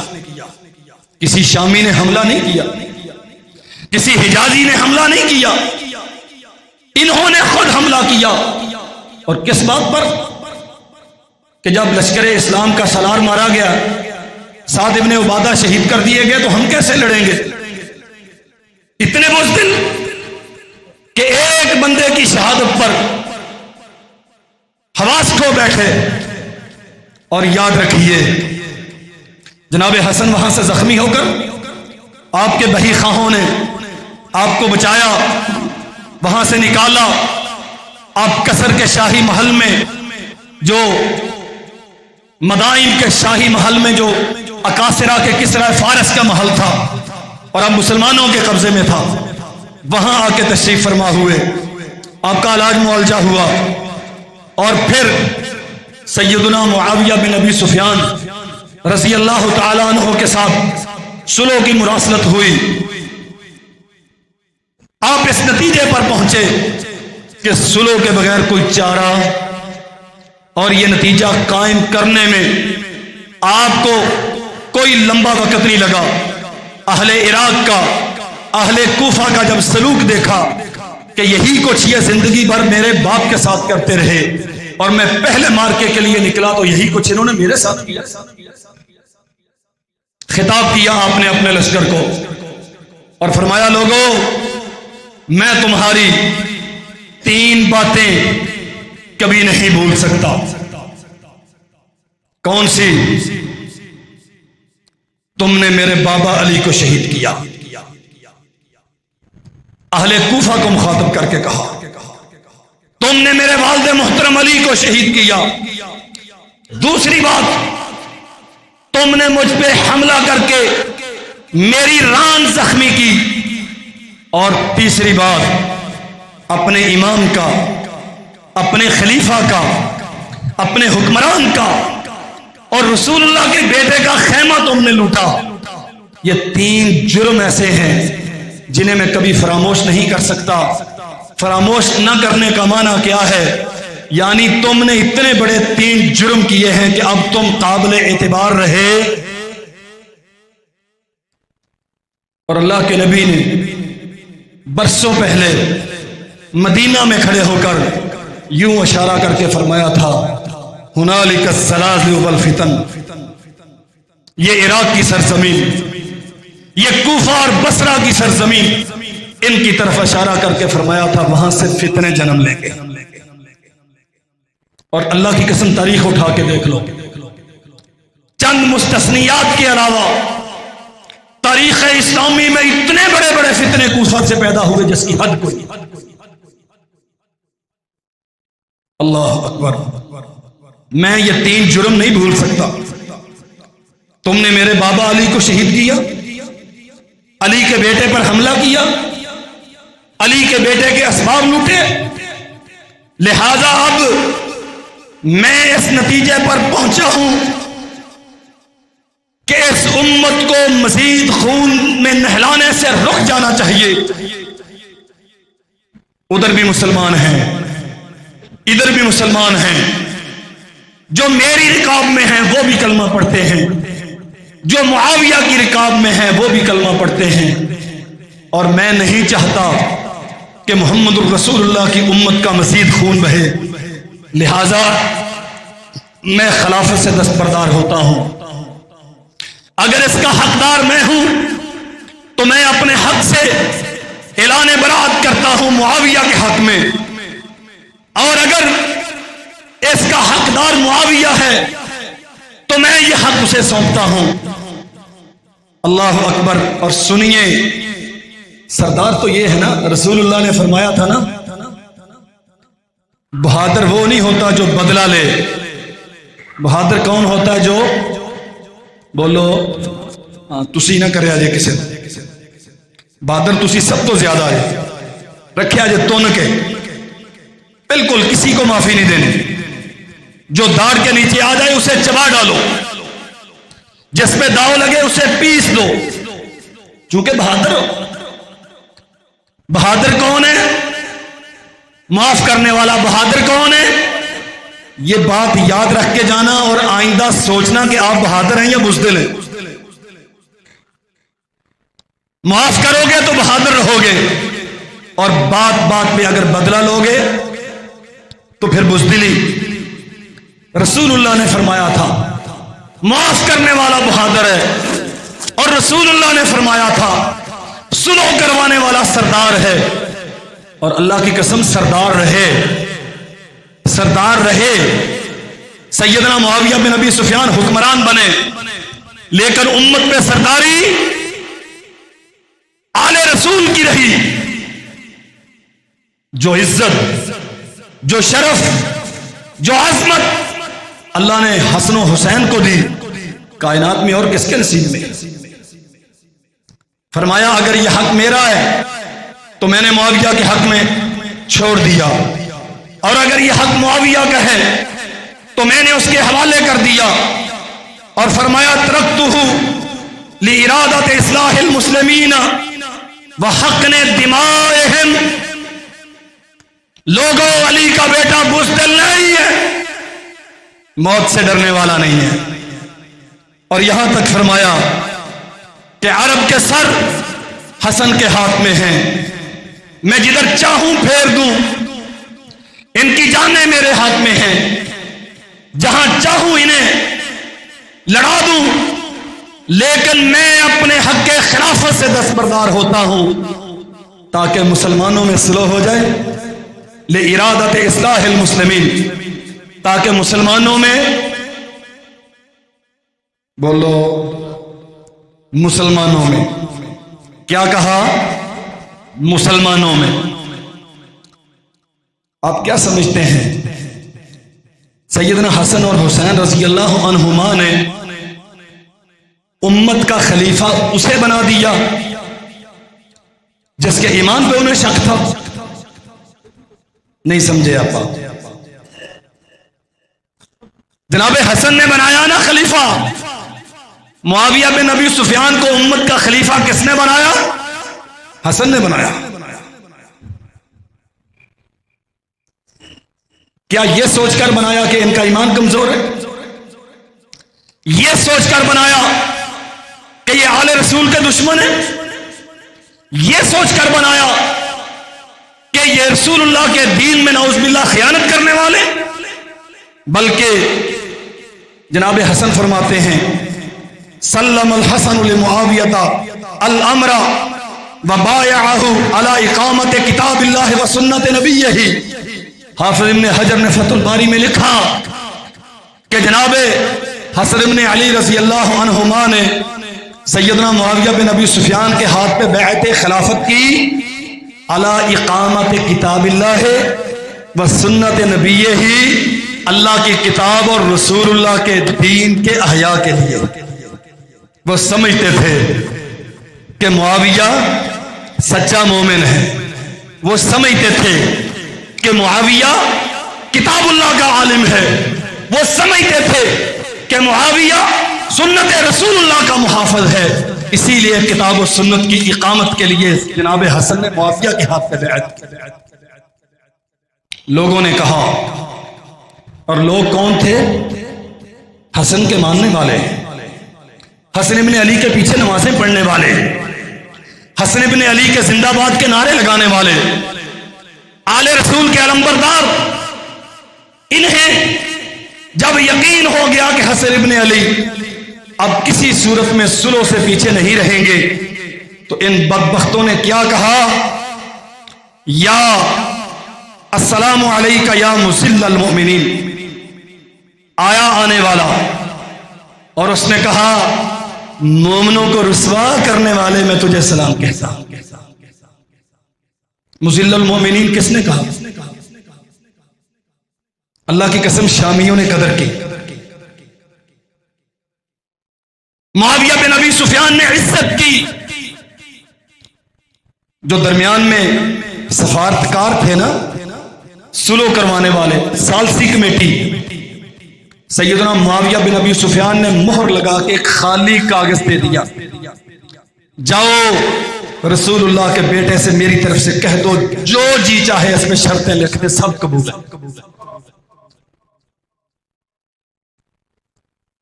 किसी शामी ने हमला नहीं किया, किसी हिजाजी ने हमला नहीं किया, इन्होंने खुद हमला किया। और किस बात पर? कि जब लश्कर इस्लाम का सलार मारा गया, साद इब्ने उबादा शहीद कर दिए गए, तो हम कैसे लड़ेंगे? इतने बुज़दिल कि एक बंदे की शहादत पर हवास खो बैठे। और याद रखिए, जनाब हसन वहां से जख्मी होकर आपके बही खाहों ने आपको बचाया, वहां से निकाला। आप कसर के शाही महल में, जो मदाइन के शाही महल में, जो अकासिरा के किसरा फारस का महल था और अब मुसलमानों के कब्जे में था, वहां आके तशरीफ फरमा हुए, आपका इलाज मुआवजा हुआ। और फिर सैयदना मुआविया बिन अबी सुफियान रज़ी अल्लाह तआला अन्हु के साथ सुलह की मुरासलत हुई। आप इस नतीजे पर पहुंचे कि सुलह के बगैर कोई चारा, और यह नतीजा कायम करने में आपको कोई लंबा वक्त नहीं लगा। अहले इराक का, अहले कूफा का जब सलूक देखा कि यही कुछ ये जिंदगी भर मेरे बाप के साथ करते रहे और मैं पहले मार्के के लिए निकला, तो यही कुछ इन्होंने मेरे साथ किया। खिताब किया आपने अपने लश्कर को और फरमाया, लोगों, मैं तुम्हारी 3 बातें कभी नहीं भूल सकता। कौन सी? तुमने मेरे बाबा अली को शहीद किया। अहले कूफा को मुखातब करके कहा, तुमने मेरे वालिद मोहतरम अली को शहीद किया। दूसरी बात, तुमने मुझ पे हमला करके मेरी रान जख्मी की। और तीसरी बात, अपने इमाम का, अपने खलीफा का, अपने हुक्मरान का और रसूलुल्लाह के बेटे का खेमा तुमने लूटा। ये 3 जुर्म ऐसे हैं जिन्हें मैं कभी फरामोश नहीं कर सकता। फरामोश न करने का माना क्या है? यानी तुमने इतने बड़े 3 जुर्म किए हैं कि अब तुम काबिल एतबार रहे। और अल्लाह के नबी ने बरसों पहले मदीना में खड़े होकर यूं इशारा करके फरमाया था, हुनालिका ज़लाज़िल वल फितन। ये इराक की सरजमीन, ये कूफा और बसरा की सरजमीन, इनकी तरफ इशारा करके फरमाया था, वहां से फितने जन्म लेंगे। और अल्लाह की कसम तारीख उठा के देख लो, चंद मुस्तस्नियात के अलावा तारीख इस्लामी में इतने बड़े बड़े फितने कूफा से पैदा हुए जिसकी हद कोई। अल्लाह अकबर। मैं ये 3 जुर्म नहीं भूल सकता। तुमने मेरे बाबा अली को शहीद किया, अली के बेटे पर हमला किया, अली के बेटे के असबाब लूटे। लिहाजा अब मैं इस नतीजे पर पहुंचा हूं कि इस उम्मत को मजीद खून में नहलाने से रुक जाना चाहिए। उधर भी मुसलमान हैं, इधर भी मुसलमान हैं। जो मेरी रिकाब में हैं वो भी कलमा पढ़ते हैं, जो मुआविया की रिकाब में हैं वो भी कलमा पढ़ते हैं। और मैं नहीं चाहता कि मोहम्मद रसूलुल्लाह की उम्मत का मजीद खून बहे। लिहाजा मैं खिलाफत से दस्तबरदार होता हूं। अगर इसका हकदार मैं हूं तो मैं अपने हक से ऐलान बरात करता हूं मुआविया के हक में। और अगर इसका हकदार मुआविया है तो मैं ये हक उसे सौंपता हूं। अल्लाह अकबर। और सुनिए, सरदार तो ये है ना, रसूलुल्लाह ने फरमाया था ना, बहादुर वो नहीं होता जो बदला ले, बहादुर कौन होता है जो, बोलो तुसी ना करे अजे किसी, बहादुर तुसी सब तो ज्यादा है, रखे अजे तुन के, बिल्कुल किसी को माफी नहीं देनी। जो दाढ़ के नीचे आ जाए उसे चबा डालो, जिस पे दाव लगे उसे पीस दो, क्योंकि बहादुर हो। बहादुर कौन है? माफ करने वाला। बहादुर कौन है? ये बात याद रख के जाना और आइंदा सोचना कि आप बहादुर हैं या बुज़दिल हैं। माफ करोगे तो बहादुर रहोगे, और बात बात पे अगर बदला लोगे तो फिर बुज़दिली। रसूलुल्लाह ने फरमाया था माफ करने वाला बहादुर है, और रसूलुल्लाह ने फरमाया था सुलह करवाने वाला सरदार है। और अल्लाह की कसम सरदार रहे, सरदार रहे। सैयदना मुआविया बिन अबी सुफियान हुक्मरान बने, लेकिन उम्मत पे सरदारी आले रसूल की रही। जो इज्जत, जो शरफ, जो अजमत अल्लाह ने हसन और हुसैन को दी, कायनात में और किसके नसीब में। फरमाया अगर यह हक मेरा है तो मैंने मुआविया के हक में छोड़ दिया, और अगर यह हक मुआविया का है तो मैंने उसके हवाले कर दिया। और फरमाया तरक्तुहु लिइरादत इस्लाहिल मुस्लिमीन व हक़्न दिमाइहिम। लोगों, अली का बेटा बुज़दिल नहीं है, मौत से डरने वाला नहीं है। और यहां तक फरमाया कि अरब के सर हसन के हाथ में हैं, मैं जिधर चाहूं फेर दूं, इनकी जानें मेरे हाथ में हैं, जहां चाहूं इन्हें लड़ा दूं, लेकिन मैं अपने हक के खिलाफत से दस्तबरदार होता हूं ताकि मुसलमानों में सुलह हो जाए। ले इरादत इस्लाहिल मुस्लिमीन, ताकि मुसलमानों में, बोलो मुसलमानों में, क्या कहा? मुसलमानों में। आप क्या समझते हैं? सैयदना हसन और हुसैन रज़ी अल्लाह अन्हुमा ने उम्मत का खलीफा उसे बना दिया जिसके ईमान पे उन्हें शक था। नहीं समझे आप? जनाबे हसन ने बनाया ना खलीफा। मुआविया बिन अबी सुफियान को उम्मत का खलीफा किसने बनाया? हसन ने बनाया। क्या यह सोचकर बनाया कि इनका ईमान कमजोर है? यह सोचकर बनाया कि ये आले रसूल के दुश्मन है? यह सोचकर बनाया कि ये रसूलुल्लाह के दीन में नऊज़ुबिल्लाह खयानत करने वाले? बल्कि जनाब हसन फरमाते हैं सल्लमल हसन लिमुआविया अल अमरा व बायअहु अला इकामत किताबिल्लाह व सुन्नत नबिय्यही। हाफिज इब्न हजर ने फतहुल बारी में लिखा कि जनाब हसन इब्न अली रज़ी अल्लाह अन्हुमा ने सैयदना मुआविया बिन अबी सुफियान के हाथ पे बैअत खिलाफत की अला इकामत किताबिल्लाह व सुन्नत नबिय्यही, अल्लाह की किताब और रसूलुल्लाह के दीन के अहया के लिए। वो समझते थे कि मुआविया सच्चा मोमिन है, वो समझते थे कि मुआविया किताबुल्लाह का आलिम है, वो समझते थे कि मुआविया सुन्नत रसूलुल्लाह का मुहाफिज है। इसीलिए किताब और सुन्नत की इकामत के लिए जनाब हसन ने मुआविया के हाथ पे बैअत की। लोगों ने कहा, और लोग कौन थे? हसन के मानने वाले, हसन इब्न अली के पीछे नमाजें पढ़ने वाले, हसन इब्न अली के जिंदाबाद के नारे लगाने वाले, आले रसूल के अलमबरदार। इन्हें जब यकीन हो गया कि हसन इब्न अली अब किसी सूरत में सुलह से पीछे नहीं रहेंगे, तो इन बदबख्तों ने क्या कहा? या अस्सलामु अलैका या मुज़िल्लल मोमिनीन। आया आने वाला, और उसने कहा मोमनों को रुसवा करने वाले मैं तुझे सलाम कहता हूं। मुज़िल्लुल मोमिनीन किसने कहा? अल्लाह की कसम शामियों ने कदर की। मुआविया बिन अबी सुफियान ने इज्जत की। जो दरमियान में सफारतकार थे ना, सुलह करवाने वाले, सालसी कमेटी, सैयदना मुआविया बिन अबी सुफियान ने मोहर लगा के खाली कागज दे दिया, जाओ रसूलुल्लाह के बेटे से मेरी तरफ से कह दो जो जी चाहे इसमें शर्तें लिख दे, सब कबूल है।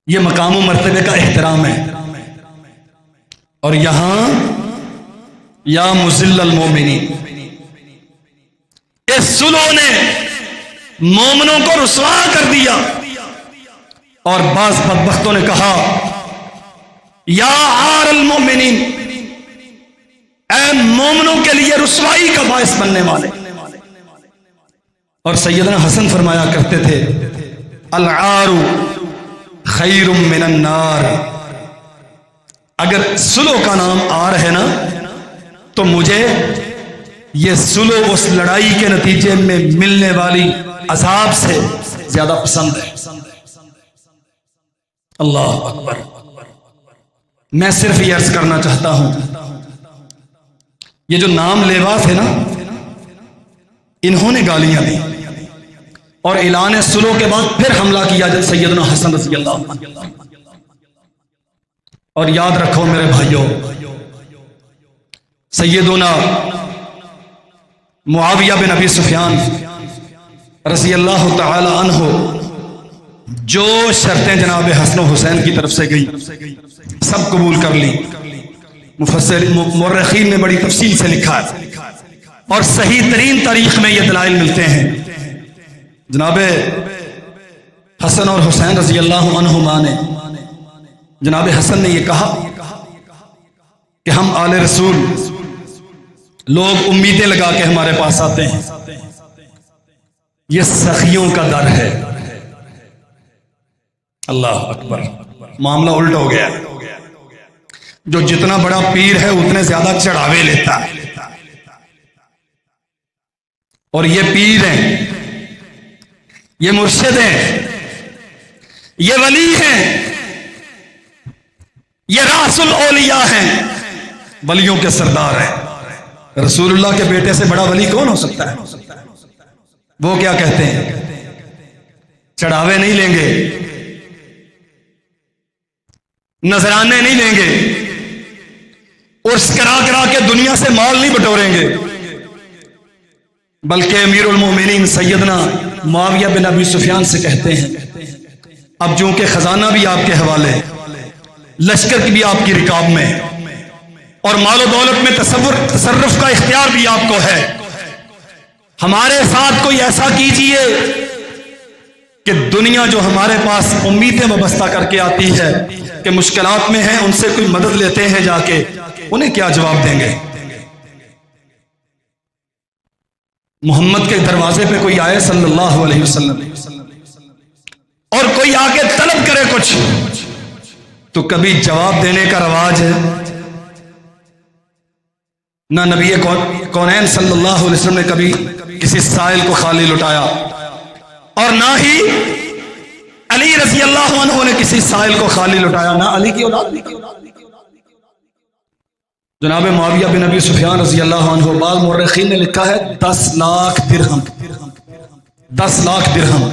ये मकाम मर्तबे का एहतराम है। और यहां या मुज़िल्लुल मोमिनीन, इस सुलह ने मोमनों को रुसवा कर दिया। और बाज बदबख्तों ने कहा या आरल मोमिनीन, ऐ मोमनों के लिए रुसवाई का बायस बनने वाले। और सैयदना हसन फरमाया करते थे अल आरू खैरुम मिनन नार। अगर सुलह का नाम आर है ना, तो मुझे यह सुलह उस लड़ाई के नतीजे में मिलने वाली अजाब से ज्यादा पसंद है। अल्लाह अकबर। मैं सिर्फ ये अर्ज करना चाहता हूं, ये जो नाम लेवा थे ना, इन्होंने गालियां दी और ऐलान सुलह के बाद फिर हमला किया सैयदना हसन रज़ी अल्लाह अन्हु। और याद रखो मेरे भाइयों, सैयदना मुआविया बिन अबी सुफियान रज़ी अल्लाह तआला अन्हु जो शर्तें जनाब हसन हुसैन की तरफ से गई सब कबूल कर ली। मुफस्सिर मुर्रिखीन ने बड़ी तफसील से लिखा है और सही तरीन तारीख में ये दलाइल मिलते हैं। जनाब हसन और हुसैन रज़ी अल्लाह अन्हुमा ने, जनाब हसन ने यह कहा कि हम आले रसूल, लोग उम्मीदें लगा के हमारे पास आते हैं, यह सखियों का दर है। अल्लाह अकबर। मामला उल्टा हो गया। जो जितना बड़ा पीर है उतने ज्यादा चढ़ावे लेता है। और ये पीर हैं, ये मुर्शिद हैं, ये वली हैं, ये रासुल औलिया हैं, वलियों के सरदार हैं। रसूलुल्लाह के बेटे से बड़ा वली कौन हो सकता है? वो क्या कहते हैं? चढ़ावे नहीं लेंगे, नजराने नहीं लेंगे, उर्स करा करा के दुनिया से माल नहीं बटोरेंगे, बल्कि अमीरुल मोमिनीन सैयदना मुआविया बिन अबी सुफियान से कहते हैं अब जो कि खजाना भी आपके हवाले, लश्कर की भी आपकी रिकाब में, और मालो दौलत में तसर्रुफ का इख्तियार भी आपको है, हमारे साथ कोई ऐसा कीजिए कि दुनिया जो हमारे पास उम्मीदें वाबस्ता करके आती है कि मुश्किलात में हैं, उनसे कोई मदद लेते हैं जाके, उन्हें क्या जवाब देंगे? मोहम्मद के दरवाजे पे कोई आए सल्लल्लाहु अलैहि वसल्लम और कोई आके तलब करे कुछ, तो कभी जवाब देने का रवाज है? ना नबी कौनैन सल्लल्लाहु अलैहि वसल्लम ने कभी किसी साइल को खाली लुटाया, और ना ही अली रज़ी अल्लाह अन्हु ने किसी साइल को खाली लुटाया, ना अली की औलाद। जनाब मुआविया बिन अबी सुफियान रज़ी अल्लाह अन्हु, बाल मुर्रिखीन ने लिखा है 10 लाख दिरहम, 10 लाख दिरहम,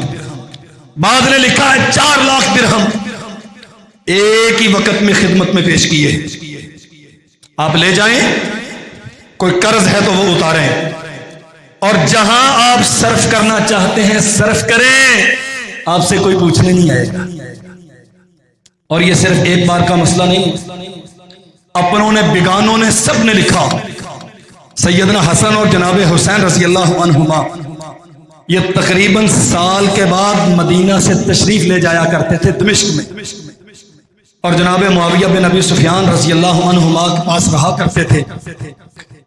बाद ने लिखा है 4 लाख दिरहम एक ही वक्त में खिदमत में पेश किए। आप ले जाएं, कोई कर्ज है तो वो उतारें, और जहां आप सर्फ करना चाहते हैं सर्फ करें, आपसे कोई पूछने नहीं आएगा। और ये सिर्फ एक बार का मसला नहीं, अपनों ने, बिगानों ने, सब ने लिखा। सैयदना हसन और जनाब हुसैन रज़ी अल्लाह अन्हुमा ये तकरीबन साल के बाद मदीना से तशरीफ ले जाया करते थे दमिश्क में, और जनाब मुआविया बिन अबी सुफियान रज़ी अल्लाह अन्हुमा के पास रहा करते थे,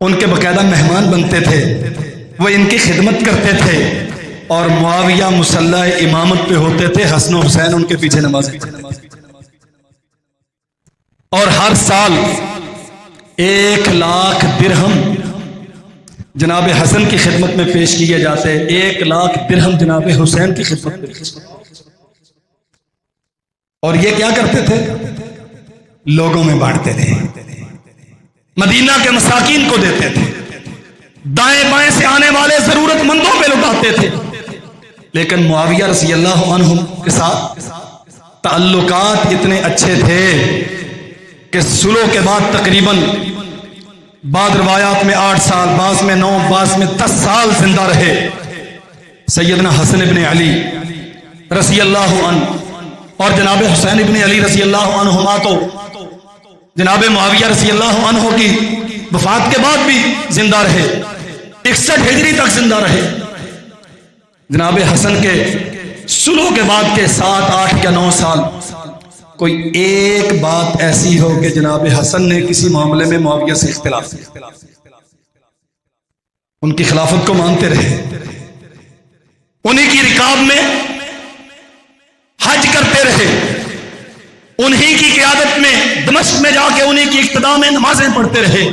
उनके बाकायदा मेहमान बनते थे, वो इनकी खिदमत करते थे, और मुआविया मुसल्ला इमामत पे होते थे, हसन हुसैन उनके पीछे नमाज़। और हर साल 1,00,000 दिरहम जनाब हसन की खिदमत में पेश किए जाते। 1,00,000 दिरहम जनाब हुसैन की खिदमत में। और ये क्या करते थे? लोगों में बांटते थे, मदीना के मसाकीन को देते थे, दाएं बाएं से आने वाले जरूरतमंदों पे लुटाते थे। लेकिन मुआविया रज़ी अल्लाह अन्हु के साथ ताल्लुकात इतने अच्छे थे कि सुलह के बाद तकरीबन बाद रवायात में 8 साल, बास में 9, बास में 10 साल जिंदा रहे सैयदना हसन इब्न अली रज़ी अल्लाह अन्हु। और जनाब हुसैन इब्न अली रज़ी अल्लाह अन्हुमा तो जनाब मुआविया रज़ी अल्लाह अन्हु की वफात के बाद भी जिंदा रहे, 61 हिजरी तक जिंदा रहे। जनाब हसन के सुलह के बाद के 7, 8 या 9 साल कोई एक बात ऐसी हो कि जनाब हसन ने किसी मामले में मुआविया से इख्तिलाफ किया, उनकी खिलाफत को मानते रहे, उन्हीं की रिकाब में हज करते रहे, उन्हीं की क़ियादत में दमिश्क में जाके उन्हीं की इक्तदा में नमाजें पढ़ते रहे।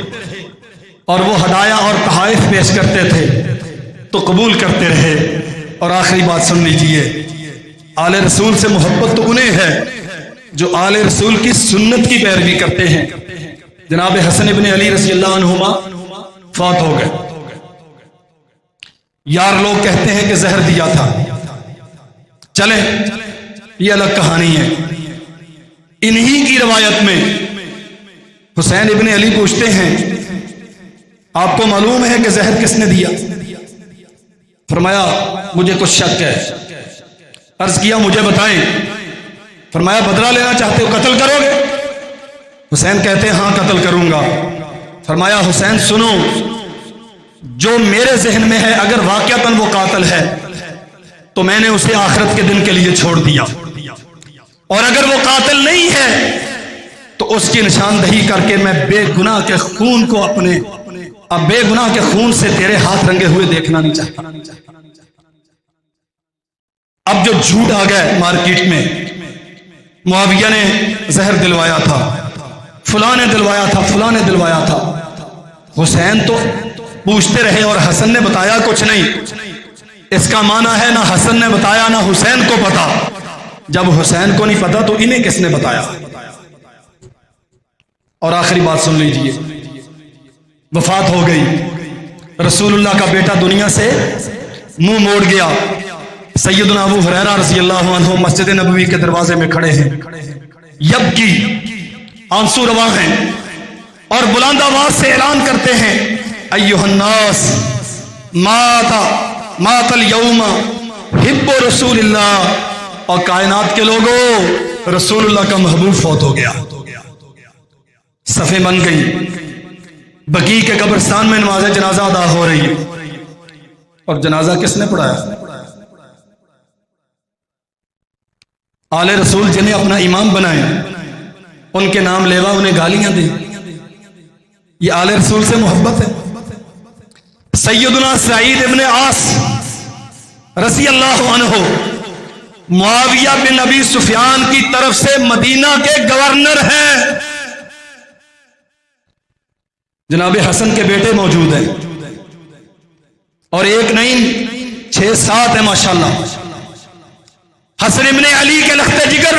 और वो हदाया और तहाइफ पेश करते थे तो कबूल करते रहे। और आखिरी बात सुन लीजिए, आले रसूल से मोहब्बत तो उन्हें है जो आले रसूल की सुन्नत की पैरवी करते हैं। जनाब हसन इब्न अली रज़ी अल्लाह अन्हुमा फौत हो गए। यार लोग कहते हैं कि जहर दिया था, चले ये अलग कहानी है। इन्हीं की रवायत में हुसैन इब्न अली पूछते हैं, आपको मालूम है कि जहर किसने दिया? फरमाया मुझे कुछ शक है। अर्ज किया मुझे बताएं। फरमाया बदला लेना चाहते हो, कत्ल करोगे? हुसैन कहते हैं हाँ कत्ल करूंगा। फरमाया हुसैन सुनो, जो मेरे जहन में है अगर वाकयातन वो कातिल है तो मैंने उसे आखिरत के दिन के लिए छोड़ दिया, और अगर वो कातिल नहीं है तो उसकी निशानदही करके मैं बेगुनाह के खून को अपने अब बेगुनाह के खून से तेरे हाथ रंगे हुए देखना नहीं चाहता। अब जो झूठ आ गया मार्केट में, मुआविया ने जहर दिलवाया था, फलां ने दिलवाया था, फलां ने दिलवाया था। हुसैन तो पूछते रहे और हसन ने बताया कुछ नहीं। इसका माना है ना हसन ने बताया ना हुसैन को पता। जब हुसैन को नहीं पता तो इन्हें किसने बताया? और आखिरी बात सुन लीजिए, वफात हो गई, रसूलुल्लाह का बेटा दुनिया से मुंह मोड़ गया। सैयदना अबू हुरैरा रज़ी अल्लाह अन्हु मस्जिद नबवी के दरवाजे में खड़े हैं, यब्की आंसू रवा हैं और बुलंद आवाज से ऐलान करते हैं, अय्युहन्नास मातल यौमा हिब्बु रसूलिल्लाह। और कायनात के लोगों, रसूलुल्लाह का महबूब फौत हो गया। सफ़े बन गई, बकी के कब्रिस्तान में नमाज जनाजा अदा हो रही है। और जनाजा किसने पढ़ाया? आले रसूल जिन्हें अपना इमाम बनाए, उनके नाम लेवा, उन्हें गालियां दी। ये आले रसूल से मोहब्बत है। सैयदना सईद इब्न आस रज़ी अल्लाह अन्हु मुआविया बिन अबी सुफियान की तरफ से मदीना के गवर्नर हैं। जनाब हसन के बेटे मौजूद हैं और एक नहीं 6-7 है माशाल्लाह। हसन इब्न अली के लख्ते जिगर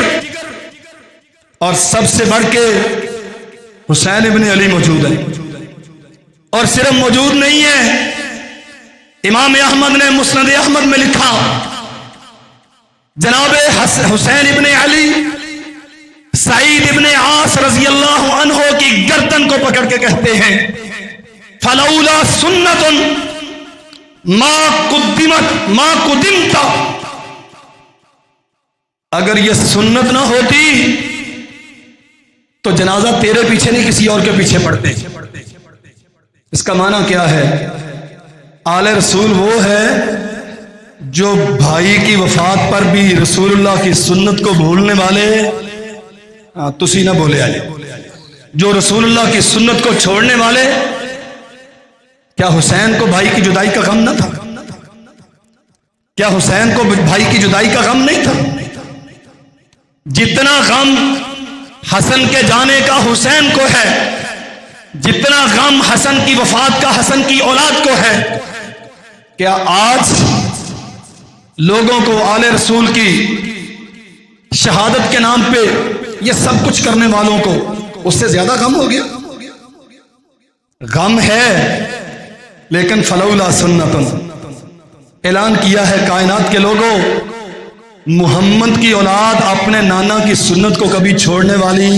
और सबसे बढ़ के हुसैन इब्न अली मौजूद है। और सिर्फ मौजूद नहीं है, इमाम अहमद ने मुस्नद अहमद में लिखा, जनाब हुसैन इब्न अली सईद इब्न आस रज़ी अल्लाह अन्हु की गर्दन को पकड़ के कहते हैं, फलौला सुन्नतुन मा कुदिमता, अगर ये सुन्नत ना होती तो जनाजा तेरे पीछे नहीं किसी और के पीछे पड़ते। इसका माना क्या है? आले रसूल वो है जो भाई की वफात पर भी रसूलुल्लाह की सुन्नत को भूलने वाले, तुसी ना बोले आए, जो रसूलुल्लाह की सुन्नत को छोड़ने वाले। क्या हुसैन को भाई की जुदाई का गम न था? क्या हुसैन को भाई की जुदाई का गम नहीं था? जितना गम हसन के जाने का हुसैन को है, जितना गम हसन की वफात का हसन की औलाद को है। क्या आज लोगों को आले रसूल की शहादत के नाम पे ये सब कुछ करने वालों को उससे ज्यादा गम हो गया? गम है, लेकिन फलौला सुन्नतुन, ऐलान किया है कायनात के लोगों, मोहम्मद की औलाद अपने नाना की सुन्नत को कभी छोड़ने वाली।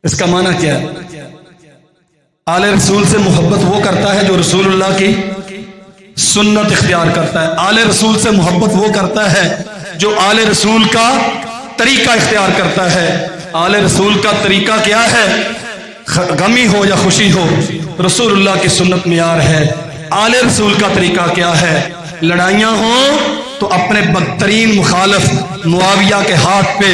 इसका माना क्या है? आले रसूल से मोहब्बत वो करता है जो रसूलुल्लाह की सुन्नत इख्तियार करता है। आले रसूल से मोहब्बत वो करता है जो आले रसूल का तरीका इख्तियार करता है। आले रसूल का तरीका क्या है? गमी हो या खुशी हो, रसूलुल्लाह की सुन्नत मियार है। आले रसूल का तरीका क्या है? लड़ाइयां हो तो अपने बदतरीन मुखालिफ मुआविया के हाथ पे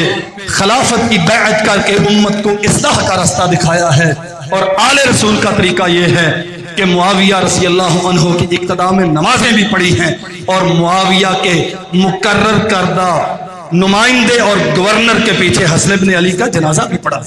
खिलाफत की बैअत करके उम्मत को इस्लाह का रास्ता दिखाया है। और आले रसूल का तरीका यह है कि मुआविया रज़ी अल्लाहु अन्हु की इक्तदा में नमाजें भी पढ़ी हैं और मुआविया के मुकर्रर करदा नुमाइंदे और गवर्नर के पीछे हसन इब्न अली का जनाजा भी पढ़ा।